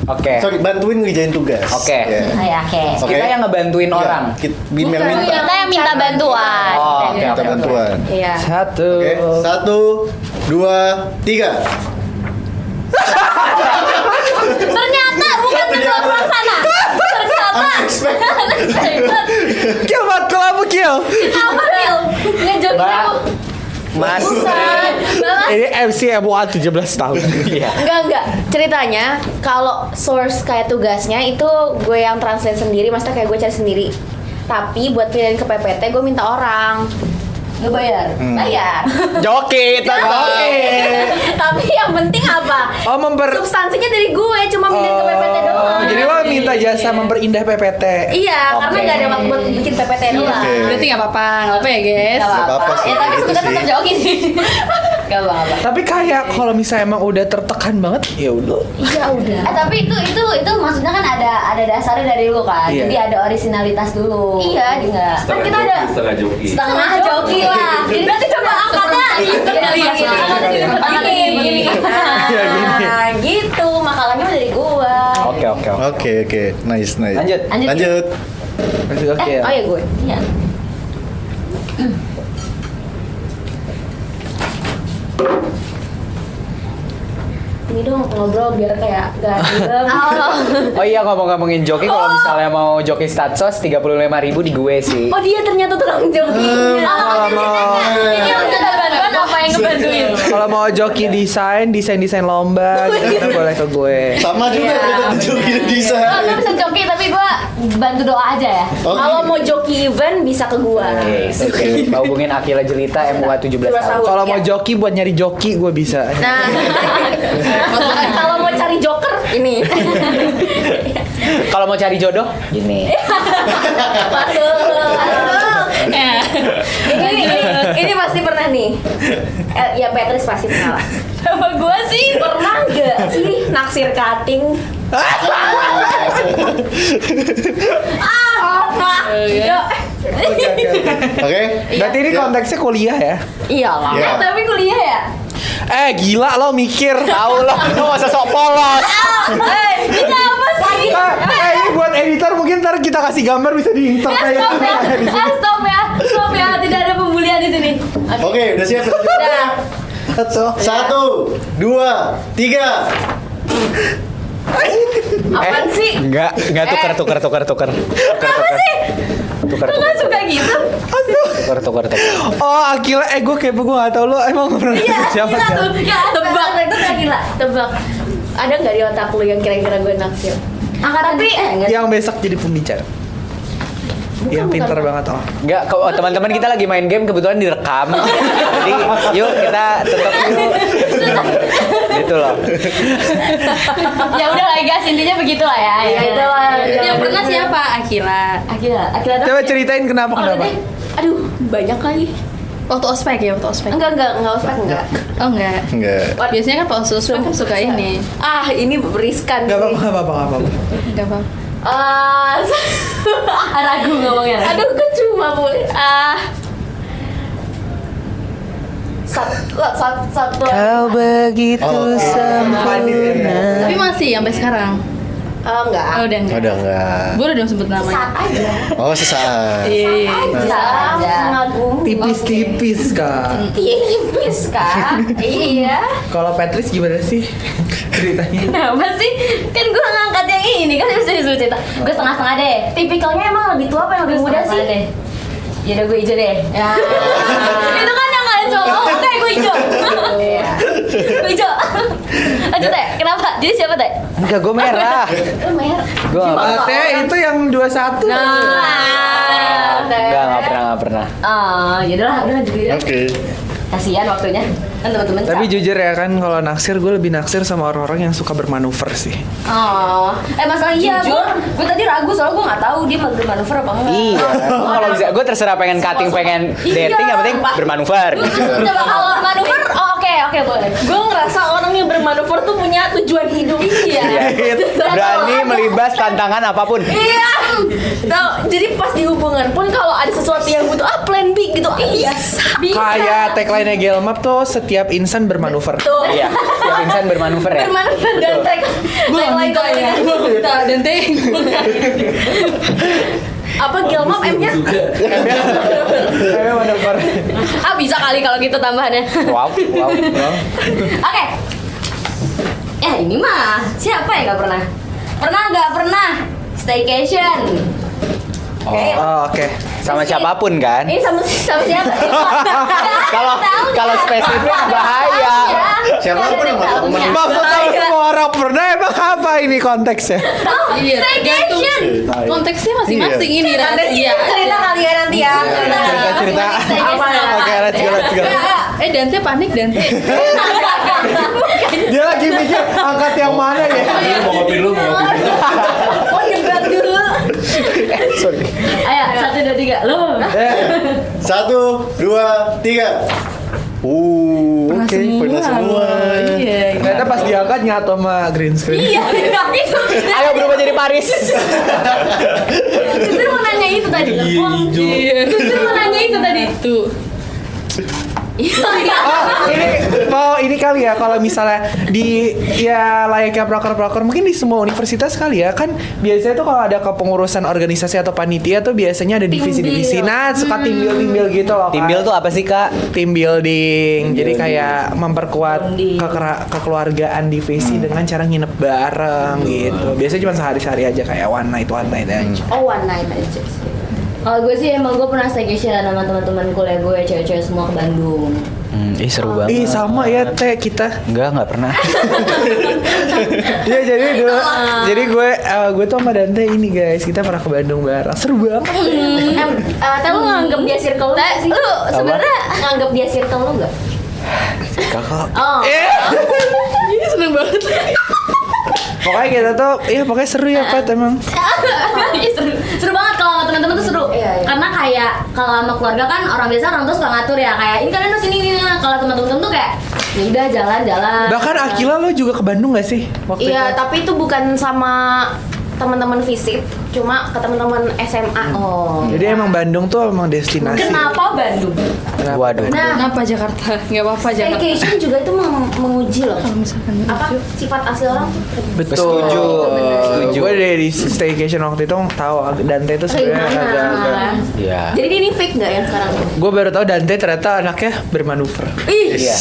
Oke. Sorry, bantuin ngerjain tugas. Oke. Ya. Ya, oke. Oke. Kita yang ngebantuin Ya, orang. Bimer minta. Kita yang minta bantuan. Oh, Kita yang oke, minta Minta bantuan. Iya. Satu. Oke, 1, 2, 3. Ternyata bukan di luar sana. Ternyata. Unexpected. Kill matkul apa kill? Apa Phil? Ngejoki Mbak. aku. Mas. Bukan. Balas. Ini MC MUA 17 tahun. Iya. Enggak. Ceritanya kalau source kayak tugasnya itu gue yang translate sendiri, maksudnya kayak gue cari sendiri. Tapi buat pilihan ke PPT gue minta orang. Nggak bayar. Bayar. Joki, Tapi yang penting apa? Oh, Substansinya dari gue, cuma pilihan ke PPT doang. Jadi lo minta jasa memperindah PPT. Iya, karena nggak ada waktu buat bikin PPT doang. Oke. Berarti nggak apa-apa ya guys. Nggak apa-apa apa-apa. sih, Ya tapi gitu sebenarnya sih. tetap joki sih. Nggak apa-apa. Tapi kayak kalau misalnya emang udah tertekan banget, ya udah. Iya udah. Tapi itu maksudnya kan ada dasarnya dari lu kan. Iya. Jadi ada originalitas dulu. Iya, Jadi nggak. Kan kita ada setengah joki. setengah joki lah. Jadi berarti coba angkatnya. Begini. Nah, gitu. Makalahnya dari gua. Oke. Oke. Nice. Lanjut. Lanjut. Oke. Oh ya gue. Iya. Ini dong ngobrol biar kayak gak diem. Oh iya, ngomongin joki, kalau misalnya mau joki statsos 35.000 di gue sih. Oh dia ternyata tukang jokinya. Ini udah bantuan apa yang ngebantuin? Kalau mau joki desain lomba, gitu boleh ke gue. Sama juga kita joki desain. Gue bisa joki tapi gue bantu doa aja ya. Oh, Kalau mau joki event bisa ke gua. Oke. Mau hubungin Akila Jelita MUA 17 tahun. Kalau mau joki buat nyari joki gue bisa. Nah, kalau mau cari joker ini. Kalau mau cari jodoh, gini. Masuk. Ini pasti pernah nih. Ya Petris pasti pernah lah. Sama gue sih. Pernah nggak sih naksir cutting? Oke. Berarti ini konteksnya kuliah ya? Iyalah. Ya. Tapi kuliah ya? Gila lo mikir. Tahu lo masa sok polos. Ini apa sih? Ini buat editor mungkin ntar kita kasih gambar bisa diinsert kayak Stop ya. di sini. Stop ya. Tidak ada pembulian di sini. Oke, udah siap. Udah. 1, 2, 3. Apaan sih? Enggak tuker. Kenapa sih? Tuker. Suka gitu. Tuker. Oh Akila, gue kepo, gue gak tau lo emang pernah siapa Gila siapa? tuh. Ya tebak. Itu kan gila. Tebak. Ada nggak di otak lu yang kira-kira gue naksir? Tapi Yang besok jadi pembicara. Yang pintar banget Enggak, teman-teman kita lagi main game kebetulan direkam. Jadi yuk kita tutup yuk. Gitu loh. ya udah lah guys, intinya begitulah ya. Ya, itulah. Yang pernah siapa? Akila. Akila Coba ceritain kenapa. Aduh, banyak lagi. Waktu ospek ya, waktu ospek. Enggak ospek enggak. Oh enggak. Enggak. Biasanya kan waktu ospek kan suka ini. Ah, ini riskan. Gak sih. apa-apa. Enggak apa. ragu ngomongnya. Aduh, gue cuma boleh. Satu. Kau begitu Oh, oke. sempurna. Tapi masih sampai sekarang. Enggak. Oh, udah enggak. Udah enggak. Gue udah dong sebut namanya. Saat aja. Oh, sesaat. Iya. Bisa mengagum. Tipis-tipis kak. Iya, tipis kan? Iya. Kalau Patrice gimana sih ceritanya? Kenapa sih? Kan gue ngangkat yang ini kan bisa disuruh cerita. Gue setengah-setengah deh. Tipikalnya emang lebih tua apa yang lebih muda sih? Deh. Ya udah gue hijau deh. Ya. Itu kan yang lain cowok. Oke, gue hijau. Iya. Gue hijau. Lanjut Teh. Kenapa? Jadi siapa Teh? Enggak, gue merah. Lu merah. Gue Teh itu yang 21. Nah. enggak pernah. Ya udah lanjut. Oke. Kasihan waktunya kan teman-teman. Tapi capek. jujur ya kan, kalau naksir gue lebih naksir sama orang-orang yang suka bermanuver sih. Oh, masalah iya, gue tadi ragu soalnya gue nggak tahu dia mau bermanuver apa enggak. Iya. Kalau bisa, gue terserah pengen cutting, pengen Iya. dating, yang penting bermanuver. Coba kalau manuver, oke boleh. Gue ngerasa orang yang bermanuver tuh punya tujuan hidup. Iya. Berani melibas tantangan apapun. Iya. Tahu, jadi pas di hubungan pun kalau ada sesuatu yang butuh plan B gitu, bisa. Kayak tagline-nya Gelmap tuh setiap insan bermanuver. Tuh. Iya, setiap insan bermanuver ya. Bermanuver dan tagline ya. Gue minta Dante. apa Gelmap M-nya? Kayak manuver. Bisa kali kalau gitu tambahannya. Wow. Oke. Ya ini mah siapa yang nggak pernah? Pernah nggak pernah staycation? Oke. Sama siapapun kan? Ini sama siapa? Kalau spesifik bahaya. Siapapun yang masuk temen. Maksud kalau semua orang pernah, emang apa ini konteksnya? Iya, tergantung Staycation. konteksnya masing-masing ini rahasia. Cerita kalian nanti ya. Cerita. Oke, let's go. Dante panik Dante. Dia lagi mikir angkat yang mana ya? Mau ngopi dulu. Oh nyebrang dulu. Sorry. Ayo 1, 2, 3 lo. 1, 2, 3. Oke, pernah semua. Iya. Ternyata pas diangkat nyatu sama green screen. Iya, itu. Ayo berubah jadi Paris. Justru mau nanya itu tadi. Iya. Justru mau nanya itu tadi. Tuh. Ini kali ya, kalau misalnya di ya layaknya proker mungkin di semua universitas kali ya, kan biasanya tuh kalau ada kepengurusan organisasi atau panitia tuh biasanya ada divisi-divisi. Nah, suka team building gitu loh. Tim build tuh apa sih, Kak? Team building. Jadi kayak memperkuat kekeluargaan divisi dengan cara nginep bareng gitu. Biasanya cuma sehari-hari aja, kayak one night aja. Oh one night aja. Kalau gue sih emang gue pernah staycation sama teman-teman kuliah gue cewek-cewek semua ke Bandung. Seru banget. Ih, sama ya Teh kita. Nggak pernah. Iya, jadi dulu jadi gue tuh sama Dante ini guys, kita pernah ke Bandung bareng. Seru banget. Tapi lu nganggep dia circle lu sih? Lu sebenarnya nganggep dia circle lu nggak? Kakak. Oh. Ini seneng banget. Pokoknya kita tuh, pokoknya seru ya Pat emang. seru banget kalau sama teman-teman tuh seru. Karena kayak kalau sama keluarga kan orang biasa orang tuh suka ngatur ya, kayak ini kalian harus ini. Kalau teman-teman tuh kayak ya udah jalan-jalan. Bahkan Akila lo juga ke Bandung gak sih waktu Iya, itu? tapi itu bukan sama teman-teman visit, cuma ke teman-teman SMA. Oh. Jadi emang Bandung tuh emang destinasi. Kenapa Bandung? Kenapa? Waduh. Nah, Kenapa Jakarta? Nggak apa-apa Jakarta. staycation juga itu menguji loh. Kalau misalkan Apa sifat asli orang? Betul. Setuju. Setuju. Gue dari staycation waktu itu tahu Dante itu sebenarnya agak-agak. Iya. Jadi ini fake nggak yang sekarang? Gue baru tahu Dante ternyata anaknya bermanuver. Ih, Iya.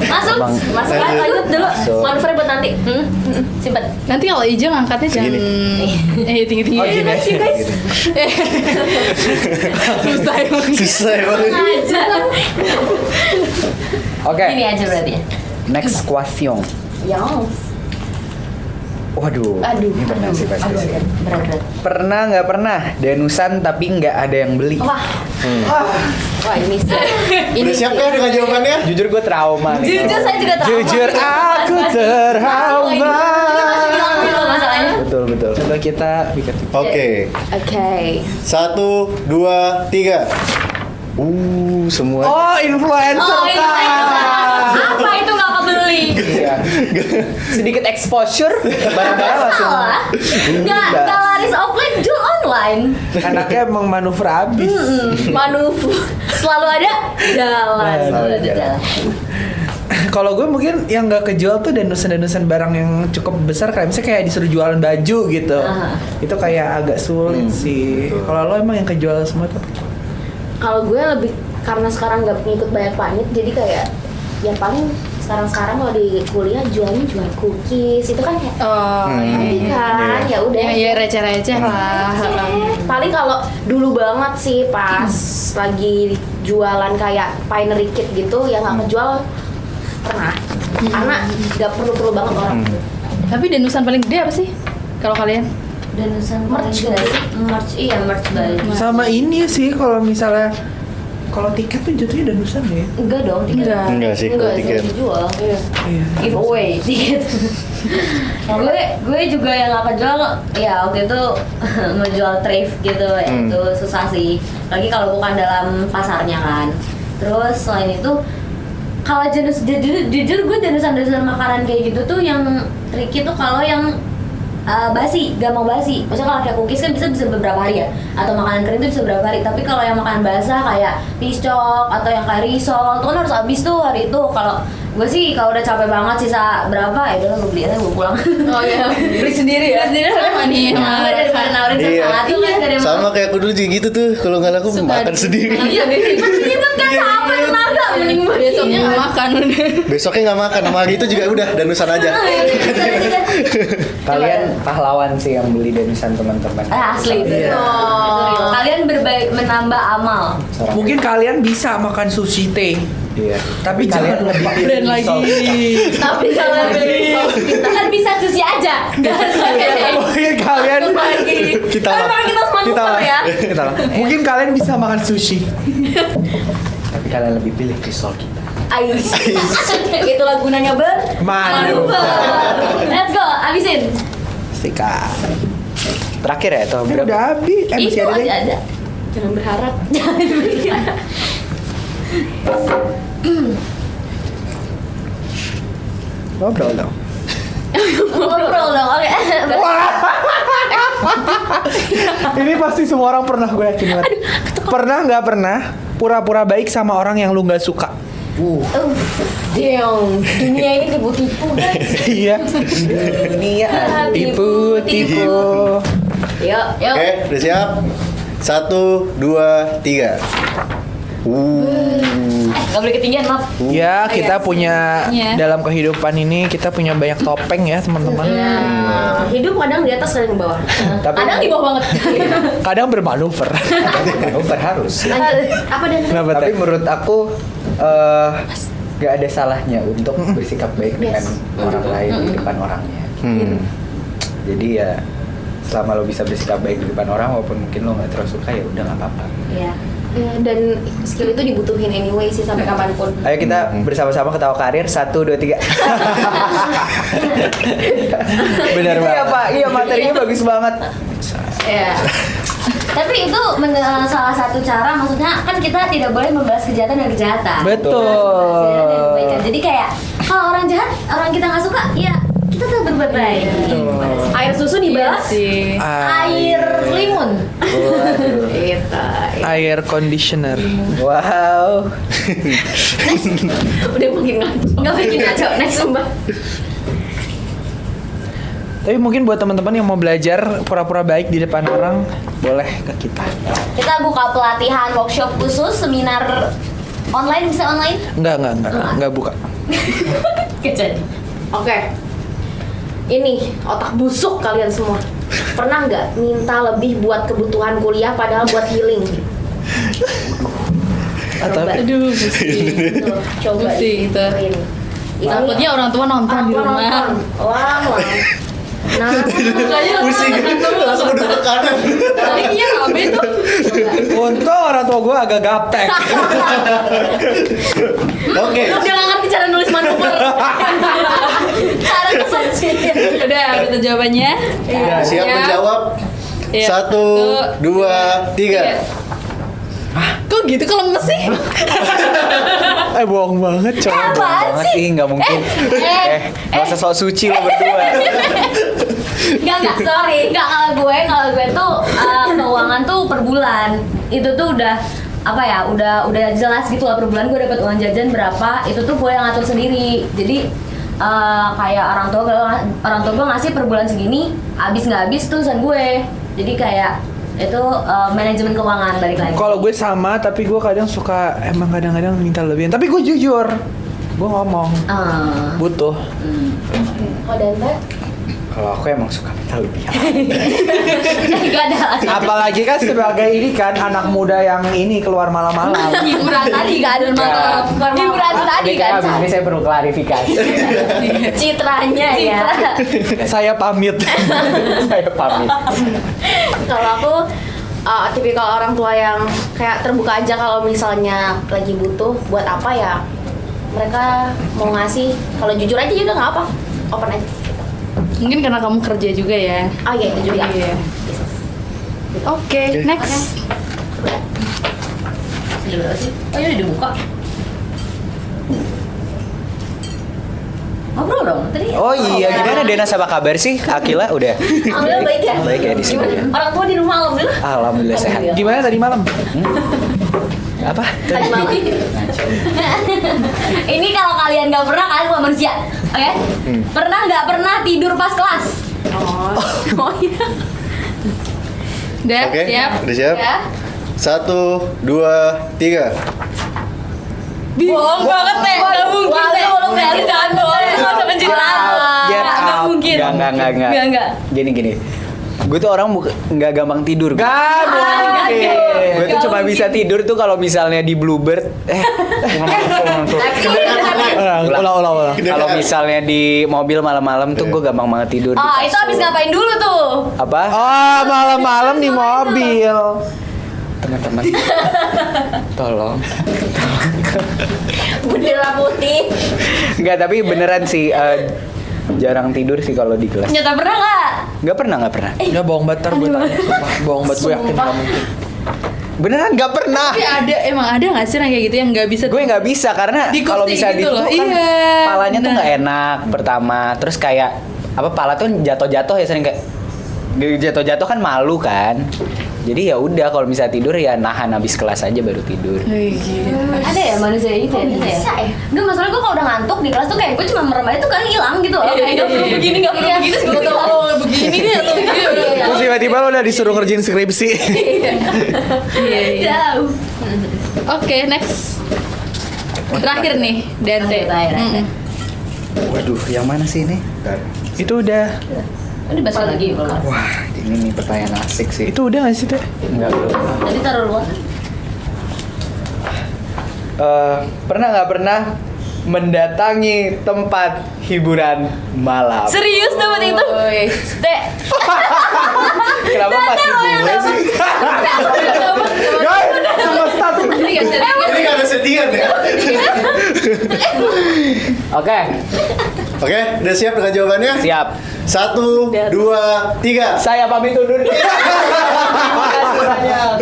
masuk, Emang- masuk lanjut dulu. Masuk. Manuver buat nanti. Simpan. nanti kalau Ijo ngangkatnya jangan tinggi-tinggi. Oh, gini. Susah emang. Susah banget. Aja. Oke. Ini aja berarti ya. Next question. Yang. Waduh. Aduh. Ini pernah sih pasti sih. Berat. Pernah nggak pernah danusan tapi nggak ada yang beli? Wah. Wah ini sih. Udah siap kan dengan jawabannya? Jujur gue trauma nih. Jujur saya juga trauma. Jujur aku terhauma. Itu masalahnya. Betul. Coba kita bikin. Oke. Oke. 1, 2, 3. Semua. Oh, influencer Oh, ini kan. apa itu nggak kebeli? Iya. Sedikit exposure barang-barang langsung. Salah. Nggak laris offline, jual online. Anaknya emang manuver abis. Manuver selalu ada jalan. Selalu ada jalan. Kalau gue mungkin yang nggak kejual tuh danusan barang yang cukup besar, kayak misalnya kayak disuruh jualan baju gitu. Aha. Itu kayak agak sulit sih. Kalau lo emang yang kejual semua tuh? Kalau gue lebih karena sekarang nggak ngikut banyak panit, jadi kayak yang paling sekarang kalau di kuliah jualnya jual cookies itu kan kayak Oh, nanti kan ya udah ya receh-receh lah. paling kalau dulu banget sih pas lagi jualan kayak Pinery Kit gitu yang nggak kejual pernah karena nggak perlu banget orang. Tapi danusan paling gede apa sih? Kalau kalian? Dan merch nggak sih? Merch, iya merch baju. Sama ini sih kalau misalnya Kalau tiket tuh jatuhnya danusan ya? Enggak dong, Enggak sih, kalau tiket. dijual. Iya. Giveaway tiket. gue juga yang gak kejual ya waktu itu ngejual thrift gitu ya, itu susah sih lagi kalau bukan dalam pasarnya kan. Terus selain itu kalau jujur gue jenusan makanan kayak gitu tuh yang tricky tuh kalau yang basi, gampang basi. Maksudnya kalau kayak cookies kan bisa beberapa hari ya, atau makanan kering itu bisa beberapa hari. Tapi kalau yang makanan basah kayak piscok atau yang kayak risol, itu kan harus habis tuh hari itu. Kalau gue sih kalau udah capek banget sisa berapa ya udah gue beli aja gue pulang. Oh iya, beli sendiri ya. Beli sendiri sama nih. Daripada nawarin Iya. sesuatu kan gak ada yang Sama kayak aku dulu juga gitu tuh, kalau nggak laku makan sendiri. Iya, ribet kan apa tenaga mending besoknya nggak makan udah. Besoknya nggak makan, sama hari itu juga udah danusan aja. Kalian pahlawan sih yang beli danusan teman-teman. Asli itu. Iya. Kalian berbaik menambah amal. Seorang- Mungkin kalian bisa makan sushi teh. Iya. Tapi jangan lebih Brand lagi. Tapi kalau kita kan bisa sushi aja. Gak harus pakai. Mungkin kalian Kita lah. Karena kita semangat ya. kita lah. Mungkin kalian bisa makan sushi. Tapi kalian lebih pilih risol kita. Ais. Itulah gunanya Madu. Let's go, abisin. Stika. Terakhir ya atau Ini berapa? udah habis. Masih Itu ada deh. ada. Jangan berharap. Ngobrol dong. Ngobrol dong, oke. Ini pasti semua orang pernah, gue yakin banget. Pernah nggak pernah pura-pura baik sama orang yang lu nggak suka? Damn, dunia ini tipu-tipu guys. Iya. Dunia. Tipu-tipu. Yuk. Oke, udah siap? 1, 2, 3. Gak boleh ketinggian, maaf. Ya, kita punya Iya. dalam kehidupan ini kita punya banyak topeng ya, teman-teman. Hidup kadang di atas kadang di bawah. Kadang di bawah banget. Kadang bermanuver. Manuver harus. Apa dan Kenapa Tapi teh? menurut aku gak ada salahnya untuk bersikap baik dengan orang lain di depan orangnya. Jadi ya selama lo bisa bersikap baik di depan orang walaupun mungkin lo nggak terus suka ya udah nggak apa-apa. Iya. Ya, dan skill itu dibutuhin anyway sih sampai kapanpun. Ayo kita bersama-sama ketawa karir 1, 2, 3. Benar Iya banget. Pak, iya materinya bagus banget. Iya. Tapi itu salah satu cara, maksudnya kan kita tidak boleh membalas kejahatan dengan kejahatan. Betul. Kejahatan dengan kebaikan. Jadi kayak kalau orang jahat, orang kita nggak suka, ya kita tetap berbuat baik. Air susu dibalas. sih. Air limun. Waduh. Gitu. Air conditioner. Wow. Udah makin ngaco. Nggak bikin ngaco. Next sumpah. Tapi mungkin buat teman-teman yang mau belajar pura-pura baik di depan orang, boleh ke kita. Kita buka pelatihan workshop khusus, seminar online, bisa online? Enggak buka. Kejadian. Oke. Ini otak busuk kalian semua. Pernah nggak minta lebih buat kebutuhan kuliah padahal buat healing? Atau Aduh, pusing. Tuh, coba Pusing itu. Ini Takutnya orang tua nonton di orang rumah. nonton. Wah. Nah, Mukanya Pusing, langsung udah ke kanan. iya apa itu? untung orang tua gue agak gaptek. Oke. dia nggak ngerti cara nulis manuver. Cara kesajian. Udah, kita jawabannya. Udah siap Ya. menjawab? Iya. 1, 2, 3. Kok gitu kalau lemes sih? Bohong banget coba. Apaan Banget sih? ih nggak mungkin. Nggak usah sok suci lo berdua. Enggak, sorry. Enggak, kalau gue tuh keuangan tuh per bulan. Itu tuh udah apa ya, udah jelas gitu lah, per bulan gue dapat uang jajan berapa, itu tuh gue yang ngatur sendiri. Jadi kayak orang tua gue ngasih per bulan segini, habis nggak habis tuh urusan gue. Jadi kayak itu manajemen keuangan balik lagi. Kalau gue sama, tapi gue kadang suka emang kadang-kadang minta lebihan. Tapi gue jujur, gue ngomong butuh. Oh dan Mbak? Kalau aku emang suka minta lebih. Gak ada alasan. Apalagi kan sebagai ini kan anak muda yang ini keluar malam-malam. Hiburan tadi gak ada hiburan tadi kan. Abis ini saya perlu klarifikasi. Citranya ya. Saya pamit. Saya pamit. Kalau aku tipikal orang tua yang kayak terbuka aja kalau misalnya lagi butuh buat apa ya mereka mau ngasih. Kalau jujur aja juga nggak apa, open aja gitu. Mungkin karena kamu kerja juga ya. Oh iya itu juga. Iya. Oke, next. Oh iya udah dibuka. Ngobrol dong tadi. Oh iya, gimana Dena sama kabar sih? Akila udah Alhamdulillah baik ya. baik ya di sini. Orang tua di rumah alhamdulillah. Alhamdulillah sehat. Gimana tadi malam? Apa? Tadi malam. Ini kalau kalian nggak pernah, kalian bukan manusia, oke? Pernah nggak pernah tidur pas kelas? Oh iya. Udah, Oke, siap. udah siap? Ya. 1, 2, 3. Bohong banget, Teh. Nggak mungkin, Teh. Lu Meli jangan bohong, lu nggak usah pencitraan. Get Nggak out. mungkin. Enggak. Gini. Gue tuh orang nggak gampang tidur. Gak mungkin. Gue tuh cuma bisa tidur tuh kalau misalnya di Bluebird. Ulang. Kalau misalnya di mobil malam-malam tuh gue gampang banget tidur. di Oh, itu kasur. habis ngapain dulu tuh? Apa? Oh, malam-malam di mobil. Teman-teman, tolong. Bendera putih. Enggak, tapi beneran sih jarang tidur sih kalau di kelas. Nyata pernah nggak? Nggak pernah. Udah bohong banget gue tanya. Sumpah, bohong banget gue yakin kamu. Beneran nggak pernah. Tapi emang ada nggak sih orang kayak gitu yang nggak bisa? Gue nggak bisa karena Di kalau kursi bisa gitu gitu loh, kan iya, palanya tuh benar. nggak enak pertama. Terus kayak apa pala tuh jatuh-jatuh ya sering kayak jatuh-jatuh kan malu kan. Jadi ya udah kalau misalnya tidur ya nahan habis kelas aja baru tidur. Ada ya manusia gitu ya? Ada bisa ya? Enggak, masalah gue kalau udah ngantuk di kelas tuh kayak gue cuma merem aja tuh kan hilang gitu loh. Iya, Nggak perlu begini, nggak perlu begini. Terus gue tuh begini nih atau begini. Terus tiba-tiba lo udah disuruh ngerjain skripsi. Iya. jauh. Oke, next. Terakhir nih, Dante. Terakhir. Waduh, yang mana sih ini? Itu udah. Ini dibahas lagi kalau nggak. Wah, ini nih pertanyaan asik sih. Itu udah gak sih, Teh? Enggak belum. Tadi taruh luar. Pernah nggak pernah mendatangi tempat hiburan malam? Serius dapat itu? Dek. Kenapa pasti gue sih? Guys, semesta tuh. Ini nggak serius. Ini nggak ada sedian ya? Oke, Oke, udah siap dengan jawabannya? siap. 1, 2, 3. Saya pamit undur. Terima kasih banyak.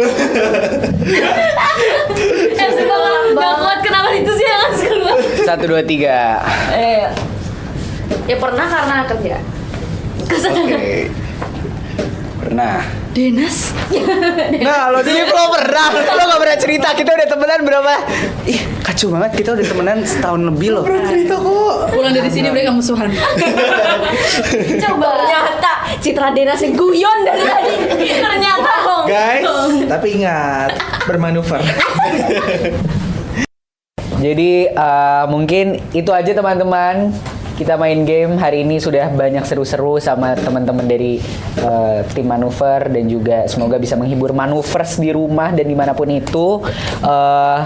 Sumpah nggak kuat kenapa itu sih yang ngasih keluar. 1, 2, 3. Ya pernah karena kerja. Oke. Pernah. Denas. Nah, lo Sip, lo pernah? Lo gak pernah cerita, kita udah temenan berapa? Ih, kacau banget, kita udah temenan setahun lebih loh. cerita kok. Pulang dari sini mereka musuhan. Coba ternyata Citra Denas yang guyon dari tadi. Ternyata dong. Guys, tapi ingat bermanuver. Jadi mungkin itu aja teman-teman. Kita main game hari ini sudah banyak seru-seru sama teman-teman dari tim manuver dan juga semoga bisa menghibur manuvers di rumah dan dimanapun itu.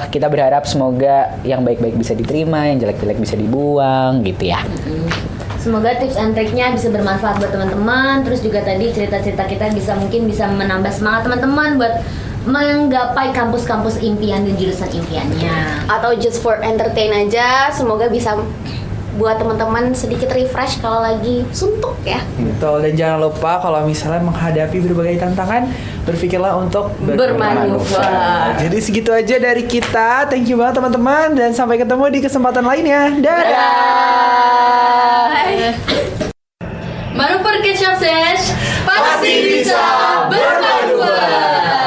Kita berharap semoga yang baik-baik bisa diterima, yang jelek-jelek bisa dibuang gitu ya. Semoga tips and triknya bisa bermanfaat buat teman-teman. Terus juga tadi cerita-cerita kita mungkin bisa menambah semangat teman-teman buat menggapai kampus-kampus impian dan jurusan impiannya. Atau just for entertain aja, semoga bisa buat teman-teman sedikit refresh kalau lagi suntuk ya. Betul, dan jangan lupa kalau misalnya menghadapi berbagai tantangan, berpikirlah untuk Bermanuver. Jadi segitu aja dari kita. Thank you banget teman-teman dan sampai ketemu di kesempatan lainnya. Dadah. Manuver Catch Up Sesh pasti bisa bermanuver.